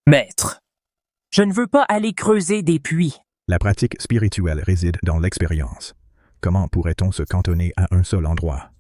Maître, je ne veux pas aller creuser des puits. La pratique spirituelle réside dans l'expérience. Comment pourrait-on se cantonner à un seul endroit?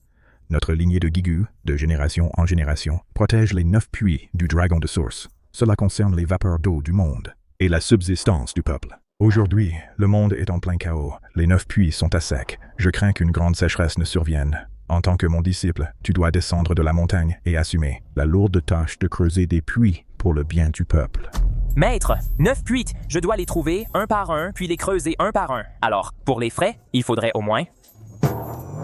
Notre lignée de Gigu, de génération en génération, protège les 9 puits du dragon de source. Cela concerne les vapeurs d'eau du monde et la subsistance du peuple. Aujourd'hui, le monde est en plein chaos. Les 9 puits sont à sec. Je crains qu'une grande sécheresse ne survienne. En tant que mon disciple, tu dois descendre de la montagne et assumer la lourde tâche de creuser des puits pour le bien du peuple. Maître, 9 puits, je dois les trouver un par un, puis les creuser un par un. Alors, pour les frais, il faudrait au moins...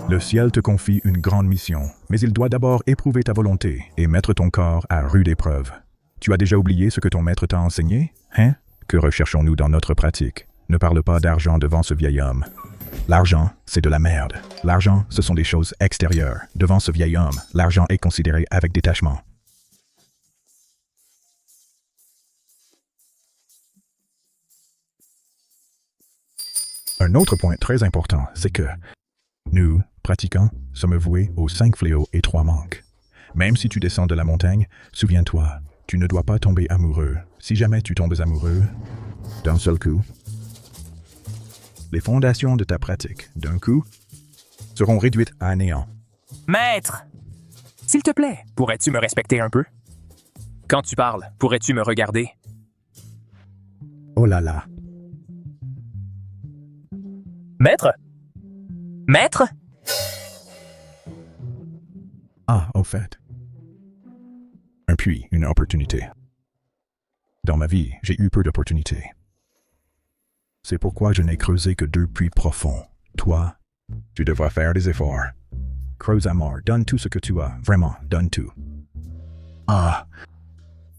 Le ciel te confie une grande mission, mais il doit d'abord éprouver ta volonté et mettre ton corps à rude épreuve. Tu as déjà oublié ce que ton maître t'a enseigné? Hein? Que recherchons-nous dans notre pratique? Ne parle pas d'argent devant ce vieil homme. L'argent, c'est de la merde. L'argent, ce sont des choses extérieures. Devant ce vieil homme, l'argent est considéré avec détachement. Un autre point très important, c'est que nous, pratiquants, sommes voués aux 5 fléaux et 3 manques. Même si tu descends de la montagne, souviens-toi, tu ne dois pas tomber amoureux. Si jamais tu tombes amoureux, d'un seul coup, les fondations de ta pratique, d'un coup, seront réduites à néant. Maître! S'il te plaît, pourrais-tu me respecter un peu? Quand tu parles, pourrais-tu me regarder? Oh là là. Maître? Maître? Ah, au fait. Un puits, une opportunité. Dans ma vie, j'ai eu peu d'opportunités. C'est pourquoi je n'ai creusé que 2 puits profonds. Toi, tu devras faire des efforts. Creuse à mort, donne tout ce que tu as. Vraiment, donne tout. Ah,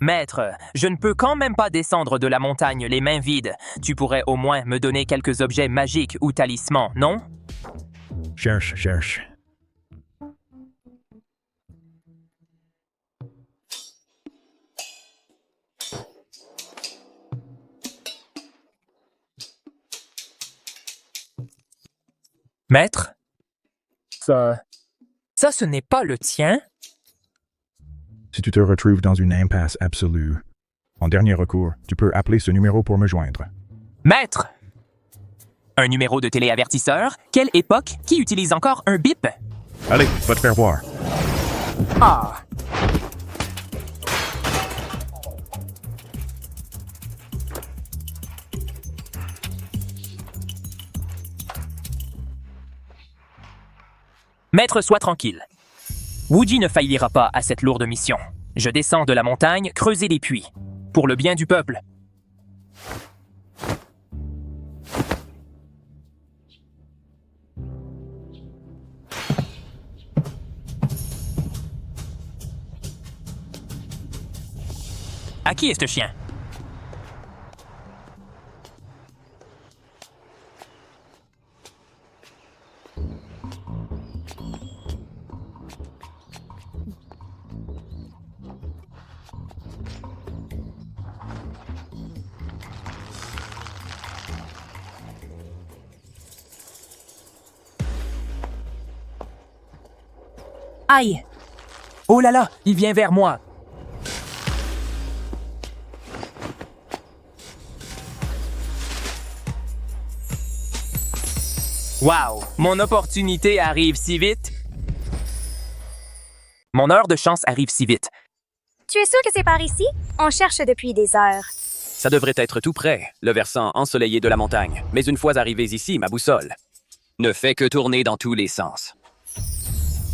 Maître, je ne peux quand même pas descendre de la montagne les mains vides. Tu pourrais au moins me donner quelques objets magiques ou talismans, non? cherche. Maître? Ça, ce n'est pas le tien? Si tu te retrouves dans une impasse absolue, en dernier recours, tu peux appeler ce numéro pour me joindre. Maître! Un numéro de téléavertisseur? Quelle époque? Qui utilise encore un bip? Allez, va te faire voir. Ah! Maître, sois tranquille. Woody ne faillira pas à cette lourde mission. Je descends de la montagne, creuser des puits. Pour le bien du peuple. À qui est ce chien? Aïe! Oh là là, il vient vers moi. Wow, mon opportunité arrive si vite. Mon heure de chance arrive si vite. Tu es sûr que c'est par ici? On cherche depuis des heures. Ça devrait être tout près, le versant ensoleillé de la montagne. Mais une fois arrivés ici, ma boussole ne fait que tourner dans tous les sens.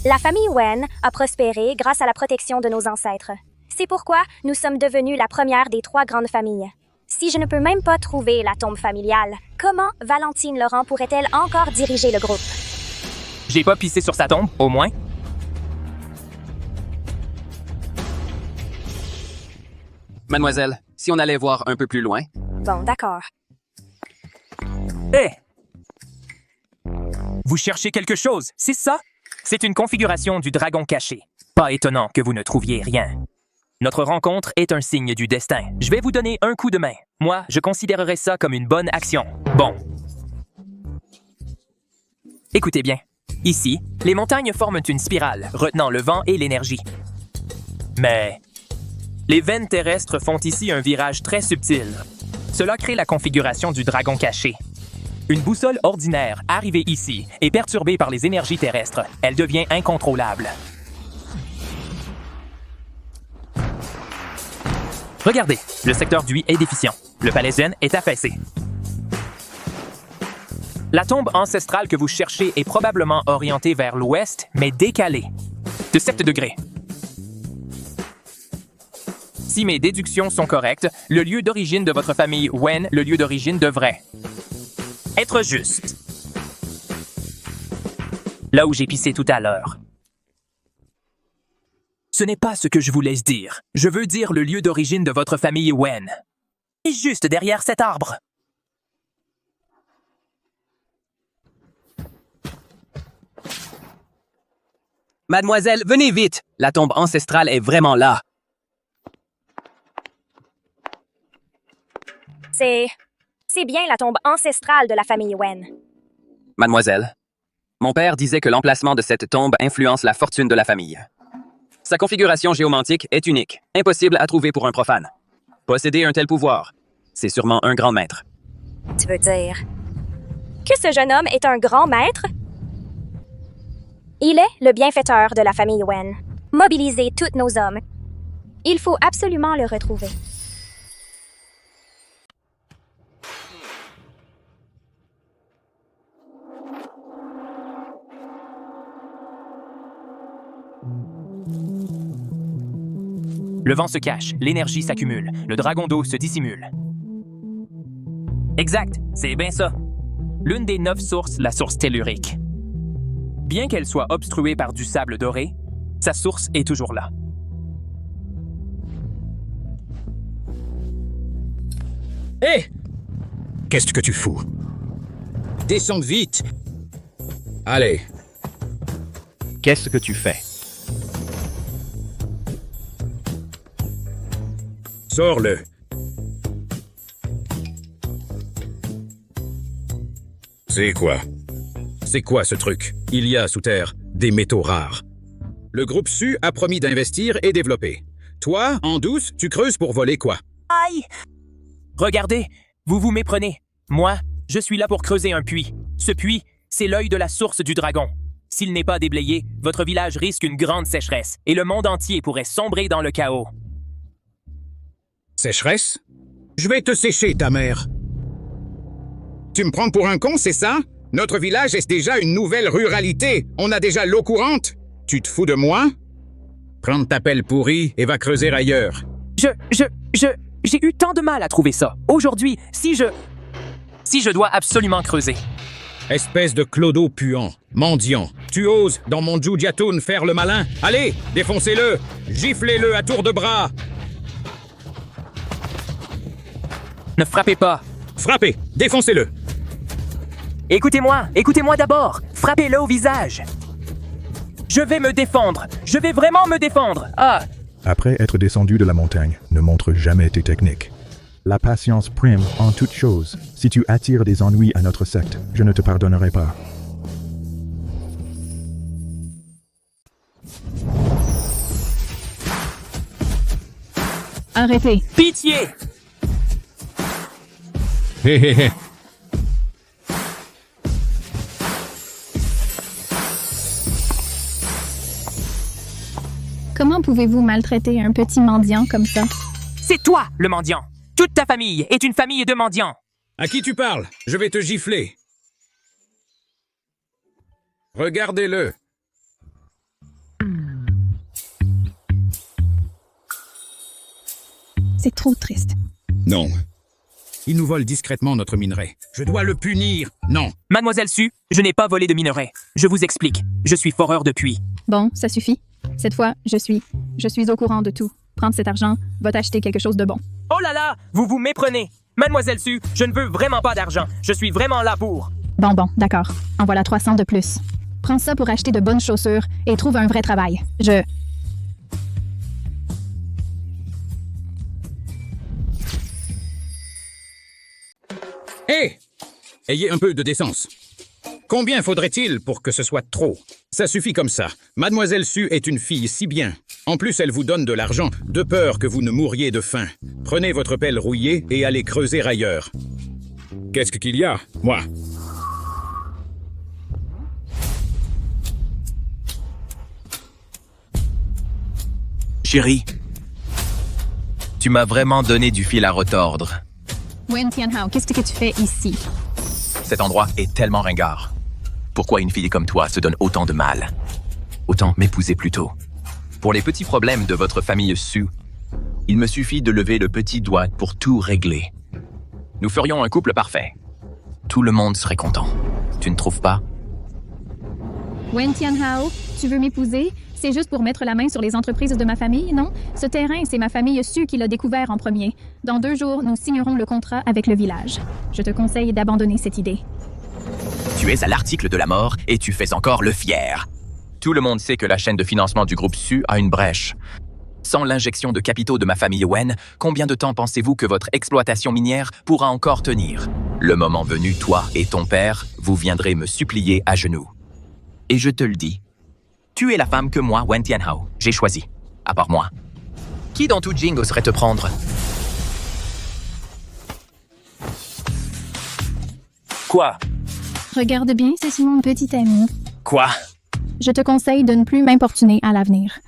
La famille Wen a prospéré grâce à la protection de nos ancêtres. C'est pourquoi nous sommes devenus la première des 3 grandes familles. Si je ne peux même pas trouver la tombe familiale, comment Valentine Laurent pourrait-elle encore diriger le groupe? J'ai pas pissé sur sa tombe, au moins. Mademoiselle, si on allait voir un peu plus loin. Bon, d'accord. Hé! Vous cherchez quelque chose, c'est ça? C'est une configuration du dragon caché. Pas étonnant que vous ne trouviez rien. Notre rencontre est un signe du destin. Je vais vous donner un coup de main. Moi, je considérerais ça comme une bonne action. Bon. Écoutez bien. Ici, les montagnes forment une spirale, retenant le vent et l'énergie. Mais Les veines terrestres font ici un virage très subtil. Cela crée la configuration du dragon caché. Une boussole ordinaire, arrivée ici, est perturbée par les énergies terrestres. Elle devient incontrôlable. Regardez, le secteur d'Ui est déficient. Le palais Zen est affaissé. La tombe ancestrale que vous cherchez est probablement orientée vers l'ouest, mais décalée, de 7 degrés. Si mes déductions sont correctes, le lieu d'origine de votre famille Wen, le lieu d'origine devrait être juste. Là où j'ai pissé tout à l'heure. Ce n'est pas ce que je vous laisse dire. Je veux dire le lieu d'origine de votre famille Wen. Et juste derrière cet arbre. Mademoiselle, venez vite! La tombe ancestrale est vraiment là. C'est bien la tombe ancestrale de la famille Wen. Mademoiselle, mon père disait que l'emplacement de cette tombe influence la fortune de la famille. Sa configuration géomantique est unique, impossible à trouver pour un profane. Posséder un tel pouvoir, c'est sûrement un grand maître. Tu veux dire que ce jeune homme est un grand maître? Il est le bienfaiteur de la famille Wen. Mobilisez tous nos hommes. Il faut absolument le retrouver. Le vent se cache, l'énergie s'accumule, le dragon d'eau se dissimule. Exact, c'est bien ça. L'une des 9 sources, la source tellurique. Bien qu'elle soit obstruée par du sable doré, sa source est toujours là. Hé! Qu'est-ce que tu fous? Descends vite! Allez. Qu'est-ce que tu fais? Sors-le. C'est quoi? C'est quoi ce truc? Il y a sous terre des métaux rares. Le groupe Su a promis d'investir et développer. Toi, en douce, tu creuses pour voler quoi? Aïe! Regardez, vous vous méprenez. Moi, je suis là pour creuser un puits. Ce puits, c'est l'œil de la source du dragon. S'il n'est pas déblayé, votre village risque une grande sécheresse et le monde entier pourrait sombrer dans le chaos. Sécheresse? Je vais te sécher, ta mère. Tu me prends pour un con, c'est ça? Notre village est déjà une nouvelle ruralité. On a déjà l'eau courante. Tu te fous de moi? Prends ta pelle pourrie et va creuser ailleurs. J'ai eu tant de mal à trouver ça. Aujourd'hui, si je dois absolument creuser. Espèce de clodo puant, mendiant. Tu oses, dans mon Jujiatun, faire le malin? Allez, défoncez-le! Giflez-le à tour de bras! Ne frappez pas. Frappez! Défoncez-le! Écoutez-moi d'abord. Frappez-le au visage. Je vais me défendre. Je vais vraiment me défendre. Ah, Après être descendu de la montagne, ne montre jamais tes techniques. La patience prime en toute chose. Si tu attires des ennuis à notre secte, je ne te pardonnerai pas. Arrêtez. pitié! Hé hé hé! Comment pouvez-vous maltraiter un petit mendiant comme ça? C'est toi, le mendiant. Toute ta famille est une famille de mendiants. À qui tu parles? Je vais te gifler. Regardez-le. C'est trop triste. Non. Il nous vole discrètement notre minerai. Je dois le punir. Non. Mademoiselle Su, je n'ai pas volé de minerai. Je vous explique. Je suis foreur de puits. Bon, ça suffit. Cette fois, je suis au courant de tout. Prends cet argent, va t'acheter quelque chose de bon. Oh là là, vous vous méprenez. Mademoiselle Su, je ne veux vraiment pas d'argent. Je suis vraiment là pour... Bon, d'accord. En voilà 300 de plus. Prends ça pour acheter de bonnes chaussures et trouve un vrai travail. Hé! Ayez un peu de décence. Combien faudrait-il pour que ce soit trop? Ça suffit comme ça. Mademoiselle Su est une fille si bien. En plus, elle vous donne de l'argent, de peur que vous ne mouriez de faim. Prenez votre pelle rouillée et allez creuser ailleurs. Qu'est-ce qu'il y a, moi? Chérie, tu m'as vraiment donné du fil à retordre. Wen Tianhao, qu'est-ce que tu fais ici? Cet endroit est tellement ringard. Pourquoi une fille comme toi se donne autant de mal? Autant m'épouser plus tôt. Pour les petits problèmes de votre famille Su, il me suffit de lever le petit doigt pour tout régler. Nous ferions un couple parfait. Tout le monde serait content. Tu ne trouves pas? Wen Tianhao, tu veux m'épouser? C'est juste pour mettre la main sur les entreprises de ma famille, non? Ce terrain, c'est ma famille Su qui l'a découvert en premier. Dans 2 jours, nous signerons le contrat avec le village. Je te conseille d'abandonner cette idée. Tu es à l'article de la mort et tu fais encore le fier. Tout le monde sait que la chaîne de financement du groupe Su a une brèche. Sans l'injection de capitaux de ma famille Wen, combien de temps pensez-vous que votre exploitation minière pourra encore tenir? Le moment venu, toi et ton père, vous viendrez me supplier à genoux. Et je te le dis, tu es la femme que moi, Wen Tianhao, j'ai choisie. À part moi. Qui dans tout Jing oserait te prendre? Quoi? Regarde bien, c'est mon petit ami. Quoi? Je te conseille de ne plus m'importuner à l'avenir.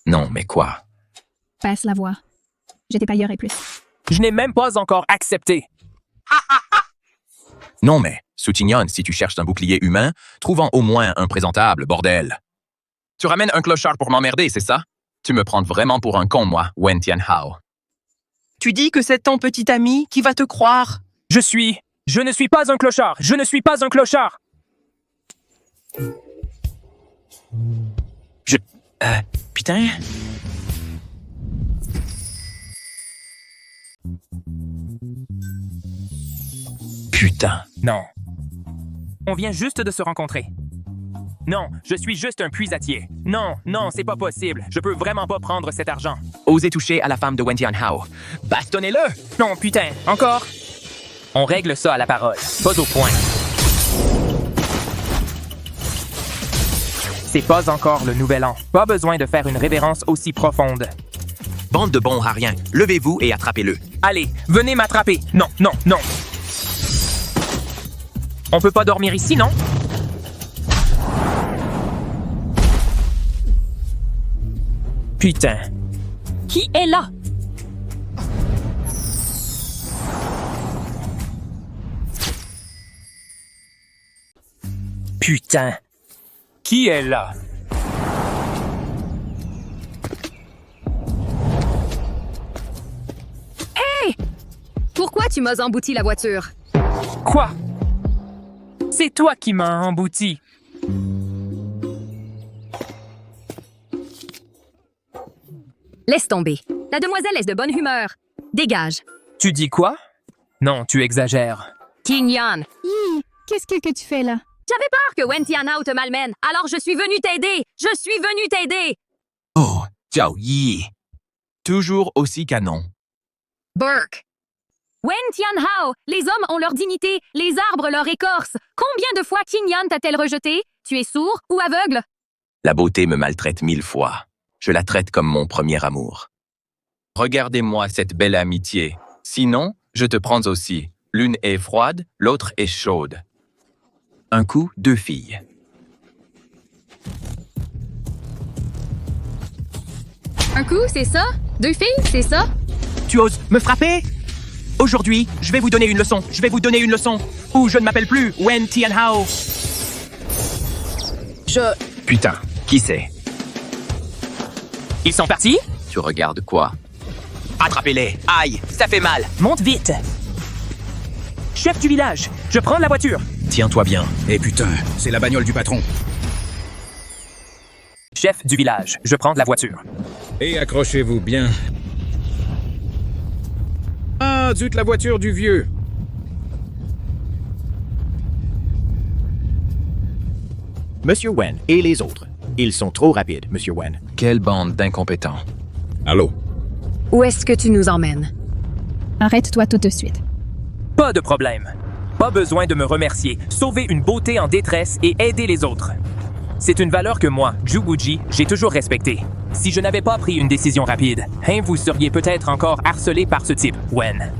Non, mais quoi? Passe la voix. Je t'ai paillerai plus. Je n'ai même pas encore accepté. Non, mais, Soutignon, si tu cherches un bouclier humain, trouvant au moins un présentable, bordel. Tu ramènes un clochard pour m'emmerder, c'est ça? Tu me prends vraiment pour un con, moi, Wen Tianhao. Tu dis que c'est ton petit ami qui va te croire? Je ne suis pas un clochard. Je ne suis pas un clochard. Putain. Putain. Non. On vient juste de se rencontrer. Non, je suis juste un puisatier. Non, c'est pas possible. Je peux vraiment pas prendre cet argent. Osez toucher à la femme de Wen Tianhao. Bastonnez-le! Non, putain, encore? On règle ça à la parole, pas au point. C'est pas encore le nouvel an. Pas besoin de faire une révérence aussi profonde. Bande de bons à rien. Levez-vous et attrapez-le. Allez, venez m'attraper. Non. On peut pas dormir ici, non? Putain. Qui est là? Putain. Qui est là? Pourquoi tu m'as embouti la voiture? Quoi? C'est toi qui m'as embouti. Laisse tomber. La demoiselle est de bonne humeur. Dégage. Tu dis quoi? Non, tu exagères. King Yan, Qu'est-ce que tu fais là? j'avais peur que Wen Tianhao te malmène, alors je suis venu t'aider. Je suis venu t'aider. Oh, Jiao Yi. Toujours aussi canon. Burke. Wen Tianhao, les hommes ont leur dignité, les arbres leur écorce. Combien de fois King Yan t'a-t-elle rejeté? Tu es sourd ou aveugle? La beauté me maltraite 1000 fois. Je la traite comme mon premier amour. Regardez-moi cette belle amitié. Sinon, je te prends aussi. L'une est froide, l'autre est chaude. Un coup, 2 filles. Un coup, c'est ça? 2 filles, c'est ça? Tu oses me frapper? Aujourd'hui, je vais vous donner une leçon. Ou je ne m'appelle plus Wen Tianhao. Putain, qui c'est? Ils sont partis? Tu regardes quoi? Attrapez-les! Aïe, ça fait mal! Monte vite! Chef du village, je prends la voiture. Tiens-toi bien. Eh putain, c'est la bagnole du patron. Chef du village, je prends la voiture. Et accrochez-vous bien. Ah, zut, la voiture du vieux. Monsieur Wen et les autres. Ils sont trop rapides, Monsieur Wen. Quelle bande d'incompétents. Allô? Où est-ce que tu nous emmènes? Arrête-toi tout de suite. Pas de problème. Pas besoin de me remercier. Sauver une beauté en détresse et aider les autres. C'est une valeur que moi, Juwuji, j'ai toujours respectée. Si je n'avais pas pris une décision rapide, vous seriez peut-être encore harcelé par ce type, Wen.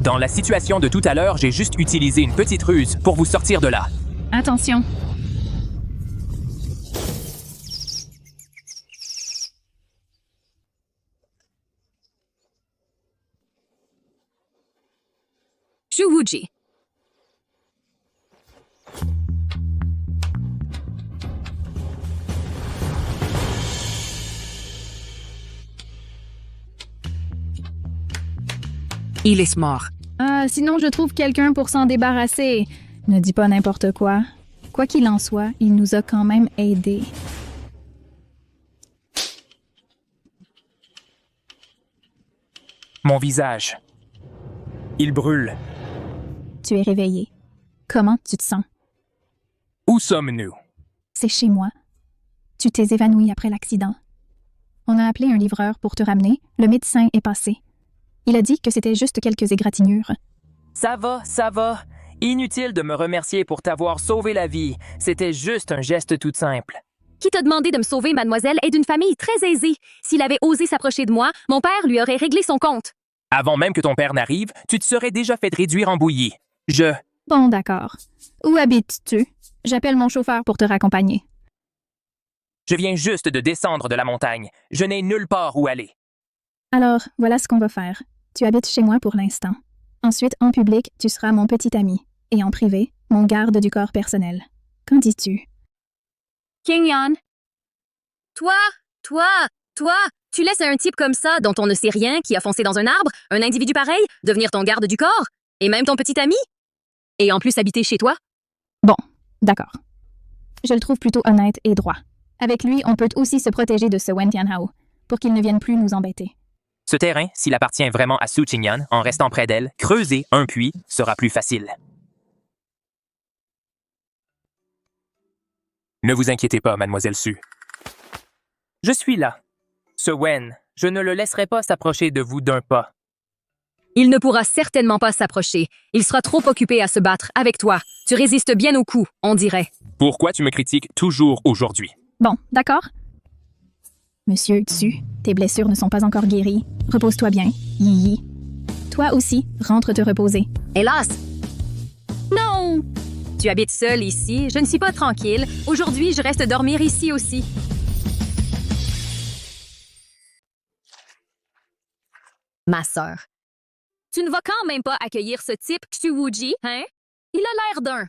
Dans la situation de tout à l'heure, j'ai juste utilisé une petite ruse pour vous sortir de là. Attention. Juwuji. Il est mort. Ah, sinon je trouve quelqu'un pour s'en débarrasser. Ne dis pas n'importe quoi. Quoi qu'il en soit, il nous a quand même aidés. Mon visage. Il brûle. Tu es réveillé. Comment tu te sens? Où sommes-nous? C'est chez moi. Tu t'es évanoui après l'accident. On a appelé un livreur pour te ramener. Le médecin est passé. Il a dit que c'était juste quelques égratignures. Ça va, ça va. Inutile de me remercier pour t'avoir sauvé la vie. C'était juste un geste tout simple. Qui t'a demandé de me sauver, mademoiselle, est d'une famille très aisée. S'il avait osé s'approcher de moi, mon père lui aurait réglé son compte. Avant même que ton père n'arrive, tu te serais déjà fait réduire en bouillie. Bon, d'accord. Où habites-tu? J'appelle mon chauffeur pour te raccompagner. Je viens juste de descendre de la montagne. Je n'ai nulle part où aller. Alors, voilà ce qu'on va faire. Tu habites chez moi pour l'instant. Ensuite, en public, tu seras mon petit ami. Et en privé, mon garde du corps personnel. Qu'en dis-tu? Kingyan. Toi, tu laisses un type comme ça, dont on ne sait rien, qui a foncé dans un arbre, un individu pareil, devenir ton garde du corps? Et même ton petit ami? Et en plus habiter chez toi? Bon, d'accord. Je le trouve plutôt honnête et droit. Avec lui, on peut aussi se protéger de ce Wen Tianhao, pour qu'il ne vienne plus nous embêter. Ce terrain, s'il appartient vraiment à Su Qingyan, en restant près d'elle, creuser un puits sera plus facile. Ne vous inquiétez pas, mademoiselle Su. Je suis là. Ce Wen, je ne le laisserai pas s'approcher de vous d'un pas. Il ne pourra certainement pas s'approcher. Il sera trop occupé à se battre avec toi. Tu résistes bien au coup, on dirait. Pourquoi tu me critiques toujours aujourd'hui? Bon, d'accord. Monsieur Tsu, tes blessures ne sont pas encore guéries. Repose-toi bien. Yi. Toi aussi, rentre te reposer. Hélas! Non! Tu habites seul ici. Je ne suis pas tranquille. Aujourd'hui, je reste dormir ici aussi. Ma sœur. Tu ne vas quand même pas accueillir ce type Xuwuji, hein? Il a l'air d'un...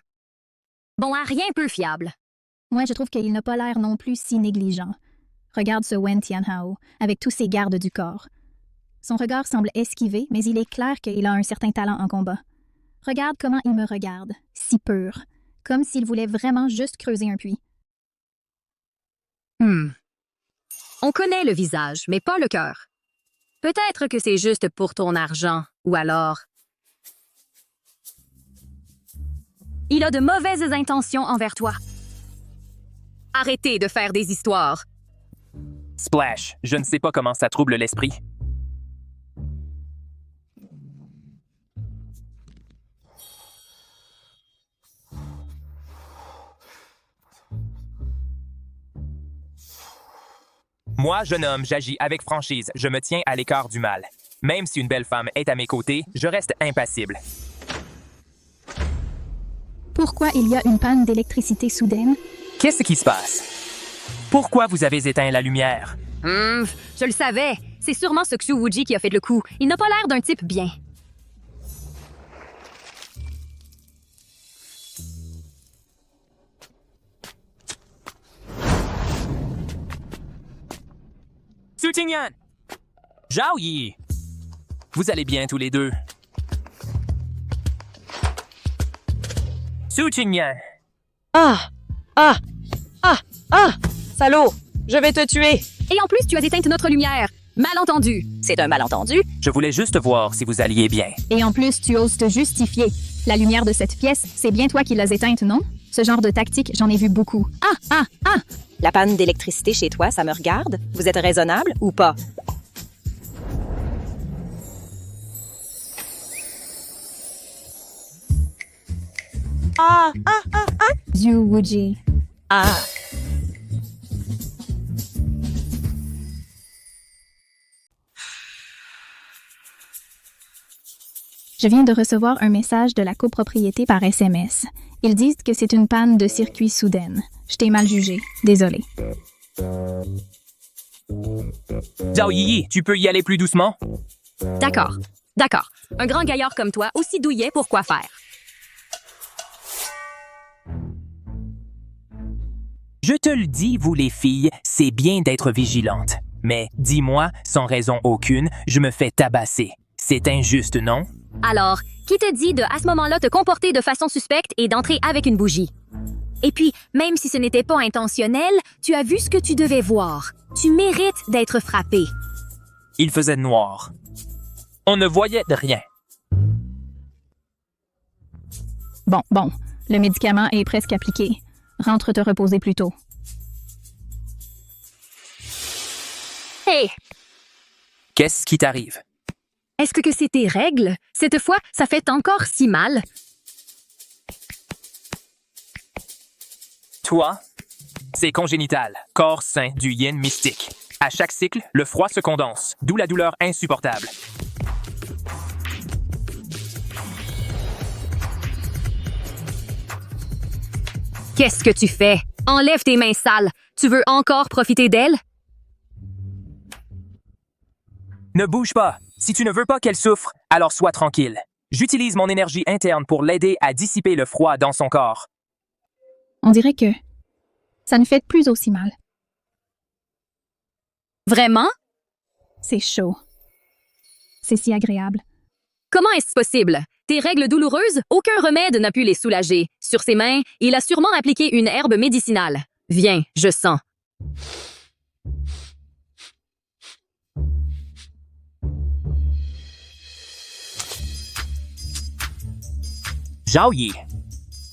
Bon, à rien peu fiable. Moi, je trouve qu'il n'a pas l'air non plus si négligent. Regarde ce Wen Tianhao, avec tous ses gardes du corps. Son regard semble esquiver, mais il est clair qu'il a un certain talent en combat. Regarde comment il me regarde, si pur, comme s'il voulait vraiment juste creuser un puits. On connaît le visage, mais pas le cœur. Peut-être que c'est juste pour ton argent, ou alors... Il a de mauvaises intentions envers toi. Arrêtez de faire des histoires. Splash, je ne sais pas comment ça trouble l'esprit. Moi, jeune homme, j'agis avec franchise. Je me tiens à l'écart du mal. Même si une belle femme est à mes côtés, je reste impassible. Pourquoi il y a une panne d'électricité soudaine? Qu'est-ce qui se passe? Pourquoi vous avez éteint la lumière? Je le savais. C'est sûrement ce Xuwuji qui a fait le coup. Il n'a pas l'air d'un type bien. Su Qingyan! Zhao Yi! Vous allez bien tous les deux? Su Qingyan! Salaud! Je vais te tuer! Et en plus, tu as éteint notre lumière. Malentendu. C'est un malentendu? Je voulais juste voir si vous alliez bien. Et en plus, tu oses te justifier. La lumière de cette pièce, c'est bien toi qui l'as éteinte, non? Ce genre de tactique, j'en ai vu beaucoup. La panne d'électricité chez toi, ça me regarde? Vous êtes raisonnable ou pas? Xuwuji. Je viens de recevoir un message de la copropriété par SMS. Ils disent que c'est une panne de circuit soudaine. Je t'ai mal jugé. Désolé. Zhao Yi, tu peux y aller plus doucement? D'accord. D'accord. Un grand gaillard comme toi, aussi douillet pour quoi faire. Je te le dis, vous les filles, c'est bien d'être vigilantes. Mais dis-moi, sans raison aucune, je me fais tabasser. C'est injuste, non? Alors, qui te dit de à ce moment-là te comporter de façon suspecte et d'entrer avec une bougie? Et puis, même si ce n'était pas intentionnel, tu as vu ce que tu devais voir. Tu mérites d'être frappé. Il faisait noir. On ne voyait de rien. Bon. Le médicament est presque appliqué. Rentre te reposer plus tôt. Hey! Qu'est-ce qui t'arrive? Est-ce que c'est tes règles? Cette fois, ça fait encore si mal. Toi, c'est congénital, corps sain du yin mystique. À chaque cycle, le froid se condense, d'où la douleur insupportable. Qu'est-ce que tu fais? Enlève tes mains sales. Tu veux encore profiter d'elle? Ne bouge pas. Si tu ne veux pas qu'elle souffre, alors sois tranquille. J'utilise mon énergie interne pour l'aider à dissiper le froid dans son corps. On dirait que ça ne fait plus aussi mal. Vraiment? C'est chaud. C'est si agréable. Comment est-ce possible? Tes règles douloureuses, aucun remède n'a pu les soulager. Sur ses mains, il a sûrement appliqué une herbe médicinale. Viens, je sens. Zhao Yi,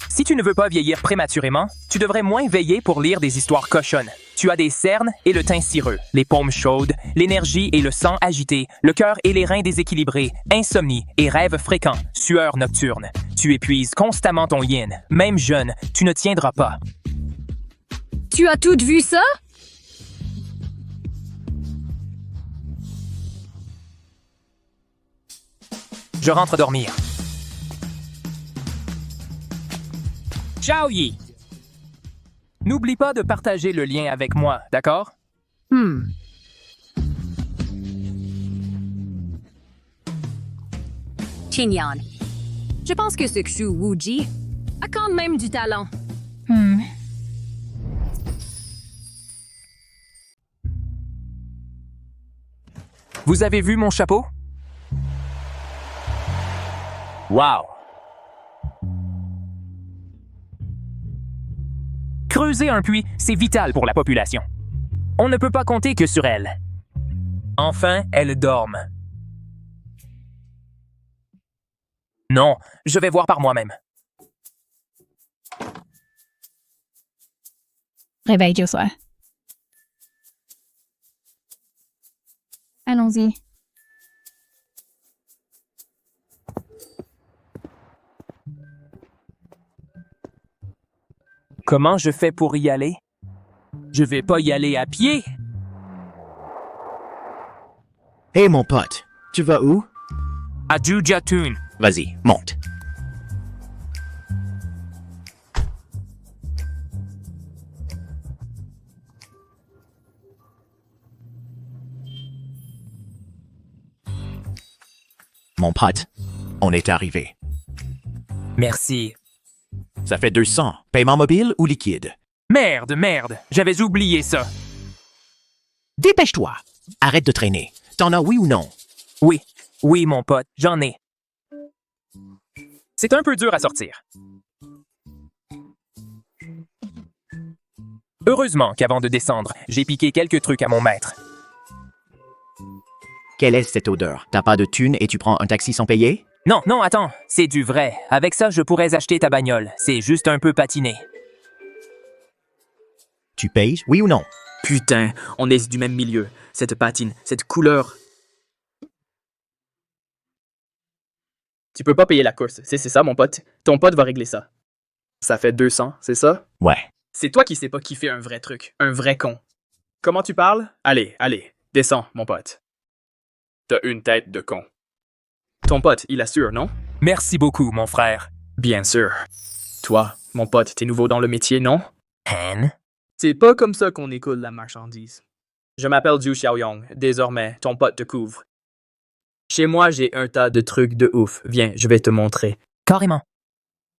si tu ne veux pas vieillir prématurément, tu devrais moins veiller pour lire des histoires cochonnes. Tu as des cernes et le teint cireux, les paumes chaudes, l'énergie et le sang agité, le cœur et les reins déséquilibrés, insomnie et rêves fréquents, sueur nocturne. Tu épuises constamment ton yin. Même jeune, tu ne tiendras pas. Tu as tout vu ça? Je rentre dormir. Zhao Yi! N'oublie pas de partager le lien avec moi, d'accord? Qingyan. Je pense que ce Xu Wuji a quand même du talent. Vous avez vu mon chapeau? Wow! Creuser un puits, c'est vital pour la population. On ne peut pas compter que sur elle. Enfin, elles dorment. Non, je vais voir par moi-même. Réveille, Joshua. Allons-y. Comment je fais pour y aller? Je vais pas y aller à pied. Hé mon pote, tu vas où? À Jujatun. Vas-y, monte. Mon pote, on est arrivé. Merci. Ça fait 200. Paiement mobile ou liquide? Merde, j'avais oublié ça. Dépêche-toi. Arrête de traîner. T'en as oui ou non? Oui, mon pote, j'en ai. C'est un peu dur à sortir. Heureusement qu'avant de descendre, j'ai piqué quelques trucs à mon maître. Quelle est cette odeur? T'as pas de thune et tu prends un taxi sans payer? Non, attends, c'est du vrai. Avec ça, je pourrais acheter ta bagnole. C'est juste un peu patiné. Tu payes, oui ou non? Putain, on est du même milieu. Cette patine, cette couleur. Tu peux pas payer la course, c'est ça mon pote. Ton pote va régler ça. Ça fait 200, c'est ça? Ouais. C'est toi qui sais pas kiffer un vrai truc, un vrai con. Comment tu parles? Allez, descends, mon pote. T'as une tête de con. Ton pote, il assure, non? Merci beaucoup, mon frère. Bien sûr. Toi, mon pote, t'es nouveau dans le métier, non? Han? C'est pas comme ça qu'on écoule la marchandise. Je m'appelle Zhu Xiaoyong. Désormais, ton pote te couvre. Chez moi, j'ai un tas de trucs de ouf. Viens, je vais te montrer. Carrément.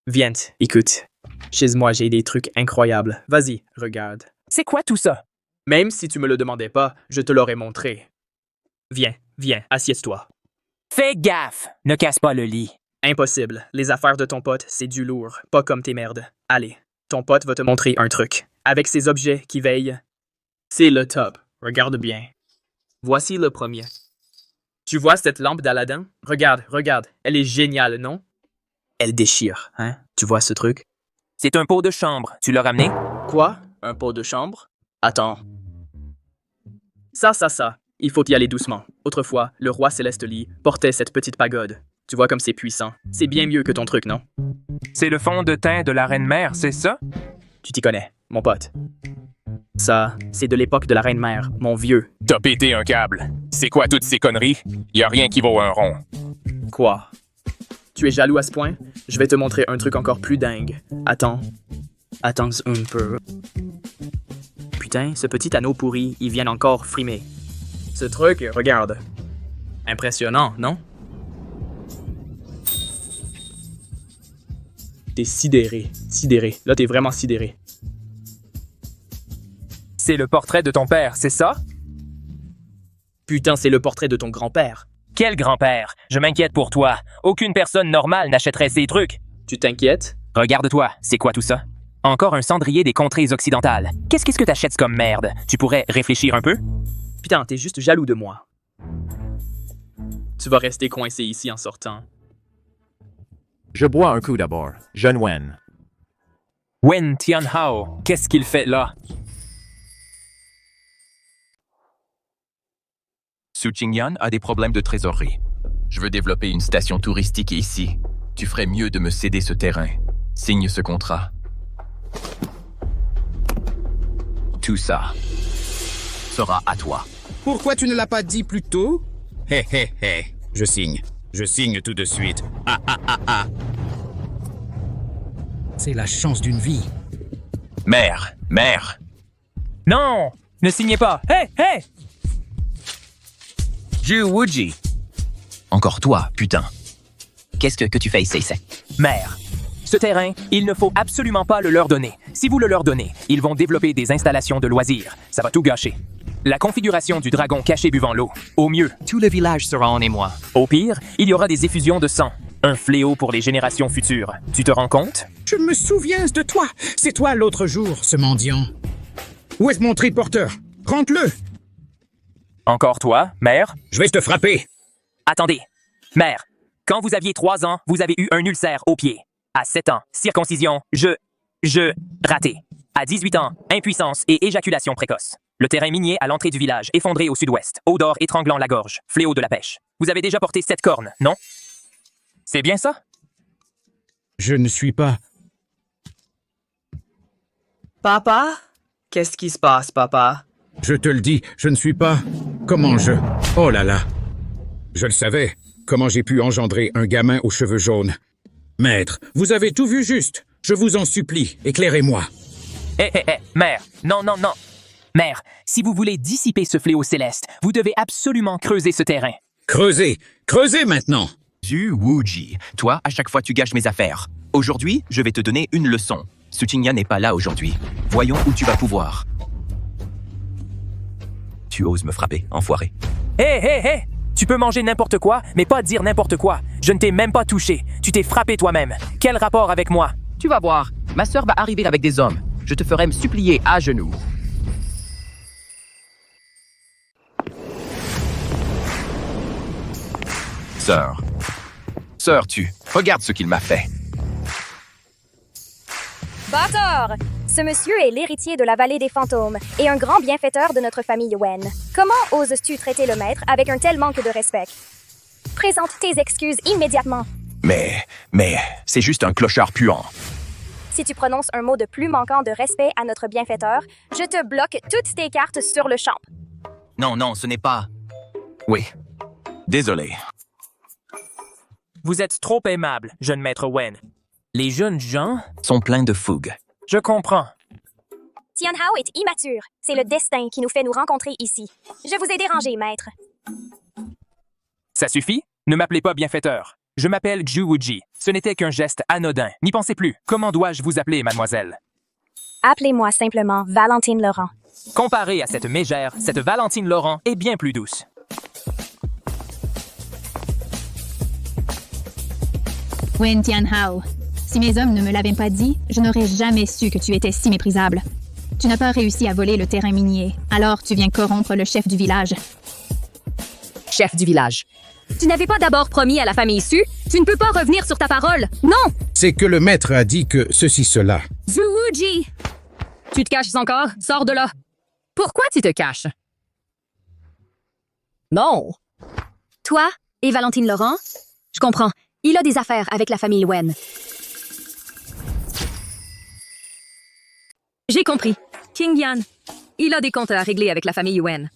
Viens, écoute. Chez moi, j'ai des trucs incroyables. Vas-y, regarde. C'est quoi tout ça? Même si tu me le demandais pas, je te l'aurais montré. Viens, assieds-toi. Fais gaffe! Ne casse pas le lit. Impossible. Les affaires de ton pote, c'est du lourd, pas comme tes merdes. Allez, ton pote va te montrer un truc. Avec ces objets qui veillent. C'est le top. Regarde bien. Voici le premier. Tu vois cette lampe d'Aladin? Regarde. Elle est géniale, non? Elle déchire, hein? Tu vois ce truc? C'est un pot de chambre. Tu l'as ramené? Quoi? Un pot de chambre? Attends. Ça. Il faut y aller doucement. Autrefois, le roi Céleste-Lit portait cette petite pagode. Tu vois comme c'est puissant. C'est bien mieux que ton truc, non? C'est le fond de teint de la reine-mère, c'est ça? Tu t'y connais, mon pote. Ça, c'est de l'époque de la reine-mère, mon vieux. T'as pété un câble. C'est quoi toutes ces conneries? Y a rien qui vaut un rond. Quoi? Tu es jaloux à ce point? Je vais te montrer un truc encore plus dingue. Attends un peu. Putain, ce petit anneau pourri, il vient encore frimer. Ce truc, regarde. Impressionnant, non? T'es sidéré. Là, t'es vraiment sidéré. C'est le portrait de ton père, c'est ça? Putain, c'est le portrait de ton grand-père. Quel grand-père? Je m'inquiète pour toi. Aucune personne normale n'achèterait ces trucs. Tu t'inquiètes? Regarde-toi, c'est quoi tout ça? Encore un cendrier des contrées occidentales. Qu'est-ce que t'achètes comme merde? Tu pourrais réfléchir un peu? Putain, t'es juste jaloux de moi. Tu vas rester coincé ici en sortant. Je bois un coup d'abord. Jeune Wen. Wen Tianhao, qu'est-ce qu'il fait là? Su Qingyan a des problèmes de trésorerie. Je veux développer une station touristique ici. Tu ferais mieux de me céder ce terrain. Signe ce contrat. Tout ça sera à toi. Pourquoi tu ne l'as pas dit plus tôt? Hé. Je signe tout de suite. Ah. C'est la chance d'une vie. Mère! Non! Ne signez pas! Hé! Zhu Wuji. Encore toi, putain. Qu'est-ce que tu fais ici? Mère, ce terrain, il ne faut absolument pas le leur donner. Si vous le leur donnez, ils vont développer des installations de loisirs. Ça va tout gâcher. La configuration du dragon caché buvant l'eau. Au mieux. Tout le village sera en émoi. Au pire, il y aura des effusions de sang. Un fléau pour les générations futures. Tu te rends compte? Je me souviens de toi. C'est toi l'autre jour, ce mendiant. Où est mon triporteur? Rentre-le. Encore toi, mère? Je vais te frapper. Attendez. Mère, quand vous aviez 3 ans, vous avez eu un ulcère au pied. À 7 ans, circoncision, raté. À 18 ans, impuissance et éjaculation précoce. Le terrain minier à l'entrée du village, effondré au sud-ouest. Eau d'or étranglant la gorge. Fléau de la pêche. Vous avez déjà porté 7 cornes, non? C'est bien ça? Je ne suis pas... Papa? Qu'est-ce qui se passe, papa? Je te le dis, je ne suis pas... Comment je... Oh là là. Je le savais. Comment j'ai pu engendrer un gamin aux cheveux jaunes? Maître, vous avez tout vu juste. Je vous en supplie, éclairez-moi. Hé, mère, non. Mère, si vous voulez dissiper ce fléau céleste, vous devez absolument creuser ce terrain. Creusez maintenant. Zhu Wuji, toi, à chaque fois tu gâches mes affaires. Aujourd'hui, je vais te donner une leçon. Su Qingyan n'est pas là aujourd'hui. Voyons où tu vas pouvoir. Tu oses me frapper, enfoiré. Hé! Tu peux manger n'importe quoi, mais pas dire n'importe quoi. Je ne t'ai même pas touché. Tu t'es frappé toi-même. Quel rapport avec moi? Tu vas voir. Ma sœur va arriver avec des hommes. Je te ferai me supplier à genoux. Sœur, tu. Regarde ce qu'il m'a fait. Bâtard! Ce monsieur est l'héritier de la vallée des fantômes et un grand bienfaiteur de notre famille Wen. Comment oses-tu traiter le maître avec un tel manque de respect? Présente tes excuses immédiatement. Mais, c'est juste un clochard puant. Si tu prononces un mot de plus manquant de respect à notre bienfaiteur, je te bloque toutes tes cartes sur le champ. Non, ce n'est pas... Oui. Désolé. Vous êtes trop aimable, jeune maître Wen. Les jeunes gens... Sont pleins de fougue. Je comprends. Tianhao est immature. C'est le destin qui nous fait nous rencontrer ici. Je vous ai dérangé, maître. Ça suffit? Ne m'appelez pas bienfaiteur. Je m'appelle Zhu Wuji. Ce n'était qu'un geste anodin. N'y pensez plus. Comment dois-je vous appeler, mademoiselle? Appelez-moi simplement Valentine Laurent. Comparé à cette mégère, cette Valentine Laurent est bien plus douce. Wen Tianhao, si mes hommes ne me l'avaient pas dit, je n'aurais jamais su que tu étais si méprisable. Tu n'as pas réussi à voler le terrain minier, alors tu viens corrompre le chef du village. Chef du village. Tu n'avais pas d'abord promis à la famille Su? Tu ne peux pas revenir sur ta parole. Non! C'est que le maître a dit que cela. Zhu Wuji! Tu te caches encore? Sors de là! Pourquoi tu te caches? Non! Toi et Valentine Laurent? Je comprends. Il a des affaires avec la famille Wen. J'ai compris. King Yan. Il a des comptes à régler avec la famille Wen.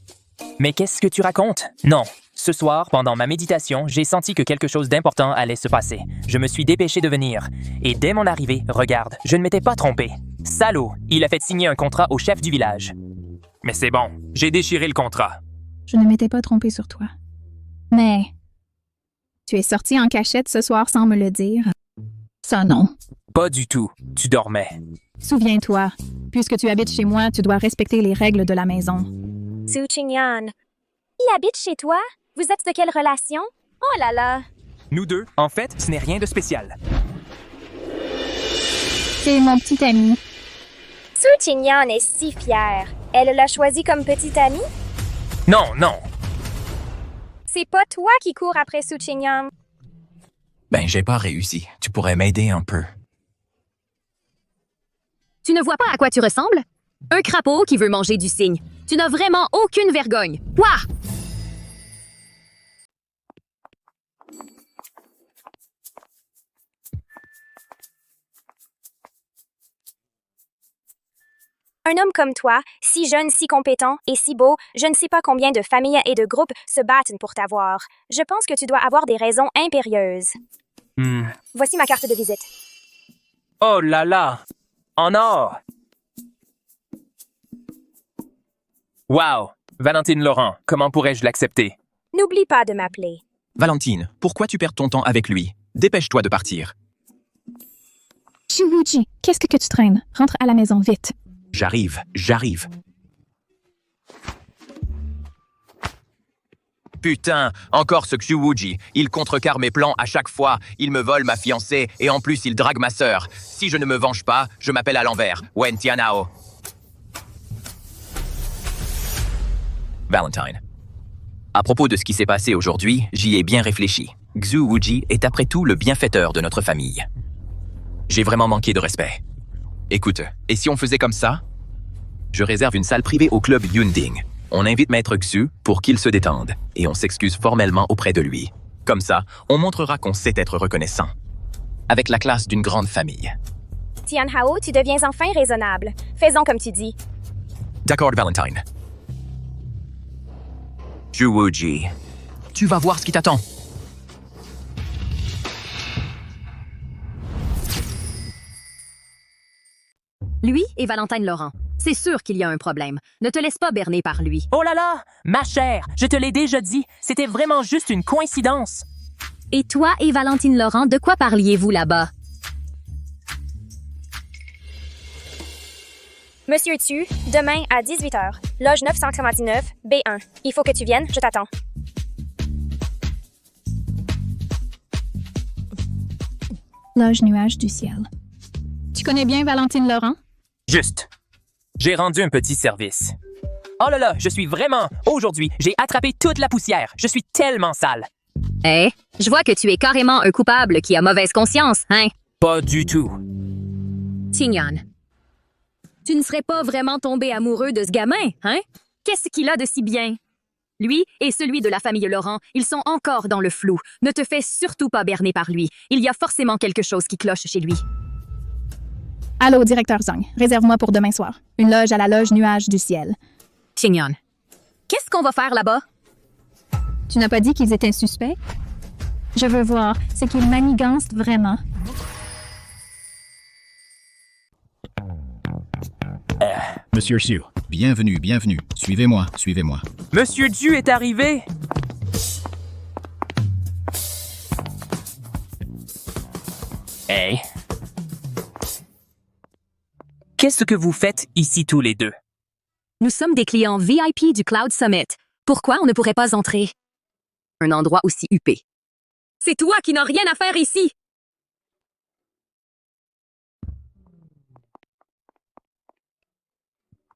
Mais qu'est-ce que tu racontes? Non. Ce soir, pendant ma méditation, j'ai senti que quelque chose d'important allait se passer. Je me suis dépêché de venir. Et dès mon arrivée, regarde, je ne m'étais pas trompé. Salaud! Il a fait signer un contrat au chef du village. Mais c'est bon, j'ai déchiré le contrat. Je ne m'étais pas trompée sur toi. Mais... tu es sorti en cachette ce soir sans me le dire. Ça, non. Pas du tout. Tu dormais. Souviens-toi, puisque tu habites chez moi, tu dois respecter les règles de la maison. Su Qingyan. Il habite chez toi? Vous êtes de quelle relation? Oh là là! Nous deux, en fait, ce n'est rien de spécial. C'est mon petit ami. Su Qingyan est si fière. Elle l'a choisi comme petit ami? Non, non. C'est pas toi qui cours après Su Qingyan. Ben, j'ai pas réussi. Tu pourrais m'aider un peu. Tu ne vois pas à quoi tu ressembles? Un crapaud qui veut manger du cygne. Tu n'as vraiment aucune vergogne. Ouah! Un homme comme toi, si jeune, si compétent et si beau, je ne sais pas combien de familles et de groupes se battent pour t'avoir. Je pense que tu dois avoir des raisons impérieuses. Voici ma carte de visite. Oh là là! En or! Wow! Valentine Laurent, comment pourrais-je l'accepter? N'oublie pas de m'appeler. Valentine, pourquoi tu perds ton temps avec lui? Dépêche-toi de partir. Zhu Wuji, qu'est-ce que tu traînes? Rentre à la maison, vite. J'arrive. Putain, encore ce Zhu Wuji. Il contrecarre mes plans à chaque fois. Il me vole ma fiancée et en plus il drague ma sœur. Si je ne me venge pas, je m'appelle à l'envers. Wen Tianhao. Valentine. À propos de ce qui s'est passé aujourd'hui, j'y ai bien réfléchi. Zhu Wuji est après tout le bienfaiteur de notre famille. J'ai vraiment manqué de respect. Écoute, et si on faisait comme ça? Je réserve une salle privée au club Yunding. On invite Maître Xu pour qu'il se détende et on s'excuse formellement auprès de lui. Comme ça, on montrera qu'on sait être reconnaissant. Avec la classe d'une grande famille. Tianhao, tu deviens enfin raisonnable. Faisons comme tu dis. D'accord, Valentine. Zhu Wuji, tu vas voir ce qui t'attend. Lui et Valentine Laurent. C'est sûr qu'il y a un problème. Ne te laisse pas berner par lui. Oh là là! Ma chère, je te l'ai déjà dit, c'était vraiment juste une coïncidence. Et toi et Valentine Laurent, de quoi parliez-vous là-bas? Monsieur Tu, demain à 18h, loge 999, B1. Il faut que tu viennes, je t'attends. Loge nuage du ciel. Tu connais bien Valentine Laurent? Juste. J'ai rendu un petit service. Oh là là, je suis vraiment... Aujourd'hui, j'ai attrapé toute la poussière. Je suis tellement sale. Eh, je vois que tu es carrément un coupable qui a mauvaise conscience, hein? Pas du tout. Qingyan, tu ne serais pas vraiment tombé amoureux de ce gamin, hein? Qu'est-ce qu'il a de si bien? Lui et celui de la famille Laurent, ils sont encore dans le flou. Ne te fais surtout pas berner par lui. Il y a forcément quelque chose qui cloche chez lui. Allô, directeur Zhang, réserve-moi pour demain soir. Une loge à la loge nuage du ciel. Qingyan, qu'est-ce qu'on va faire là-bas? Tu n'as pas dit qu'ils étaient suspects? Je veux voir. C'est qu'il manigance vraiment. Monsieur Sue, bienvenue, bienvenue. Suivez-moi, suivez-moi. Monsieur Dieu est arrivé! Hey. Qu'est-ce que vous faites ici tous les deux? Nous sommes des clients VIP du Cloud Summit. Pourquoi on ne pourrait pas entrer? Un endroit aussi huppé. C'est toi qui n'as rien à faire ici!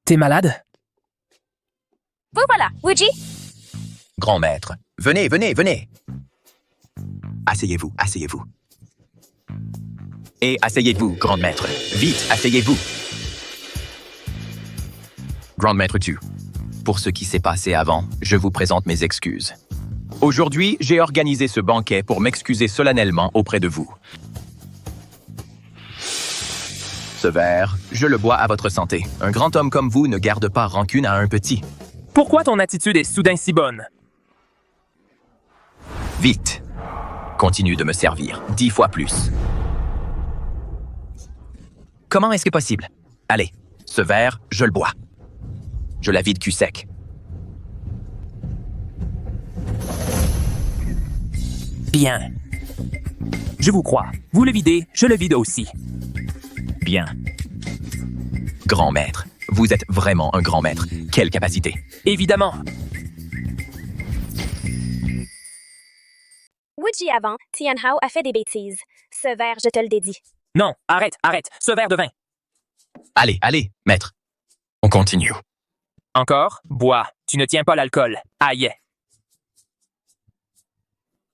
T'es malade? Vous voilà, Wuji. Grand maître, venez, venez, venez. Asseyez-vous, asseyez-vous. Et asseyez-vous, grand maître. Vite, asseyez-vous. Grand maître Tu, pour ce qui s'est passé avant, je vous présente mes excuses. Aujourd'hui, j'ai organisé ce banquet pour m'excuser solennellement auprès de vous. Ce verre, je le bois à votre santé. Un grand homme comme vous ne garde pas rancune à un petit. Pourquoi ton attitude est soudain si bonne? Vite. Continue de me servir 10 fois plus. Comment est-ce que possible? Allez, ce verre, je le bois. Je la vide cul sec. Bien. Je vous crois. Vous le videz, je le vide aussi. Bien. Grand maître, vous êtes vraiment un grand maître. Quelle capacité. Évidemment. Wuji avant, Tianhao a fait des bêtises. Ce verre, je te le dédie. Non, arrête, arrête. Ce verre de vin. Allez, allez, maître. On continue. Encore? Bois. Tu ne tiens pas l'alcool. Aïe.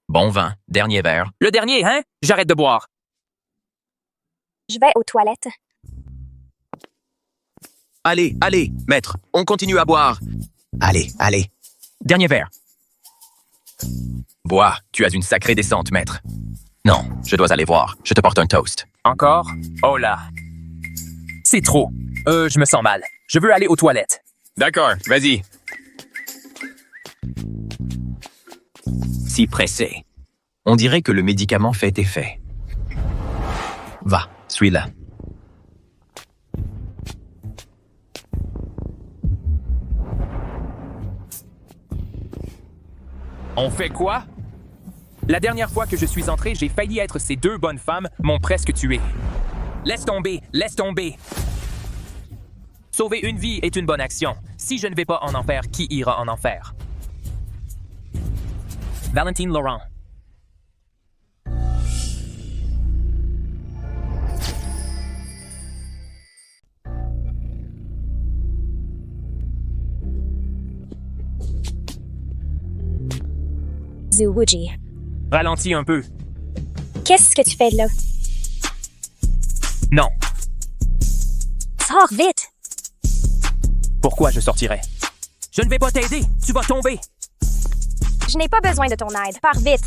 Bon vin, dernier verre. Le dernier, hein? J'arrête de boire. Je vais aux toilettes. Allez, allez, maître, on continue à boire. Allez, allez. Dernier verre. Bois, tu as une sacrée descente, maître. Non, je dois aller voir. Je te porte un toast. Encore? Oh là. C'est trop. Je me sens mal. Je veux aller aux toilettes. D'accord, vas-y. Si pressé. On dirait que le médicament fait effet. Va, suis-la. On fait quoi? La dernière fois que je suis entré, j'ai failli être ces deux bonnes femmes m'ont presque tué. Laisse tomber, laisse tomber. Sauver une vie est une bonne action. Si je ne vais pas en enfer, qui ira en enfer? Valentine Laurent. Zhu Wuji. Ralentis un peu. Qu'est-ce que tu fais là? Non. Sors vite! Pourquoi je sortirais? Je ne vais pas t'aider. Tu vas tomber. Je n'ai pas besoin de ton aide. Pars vite!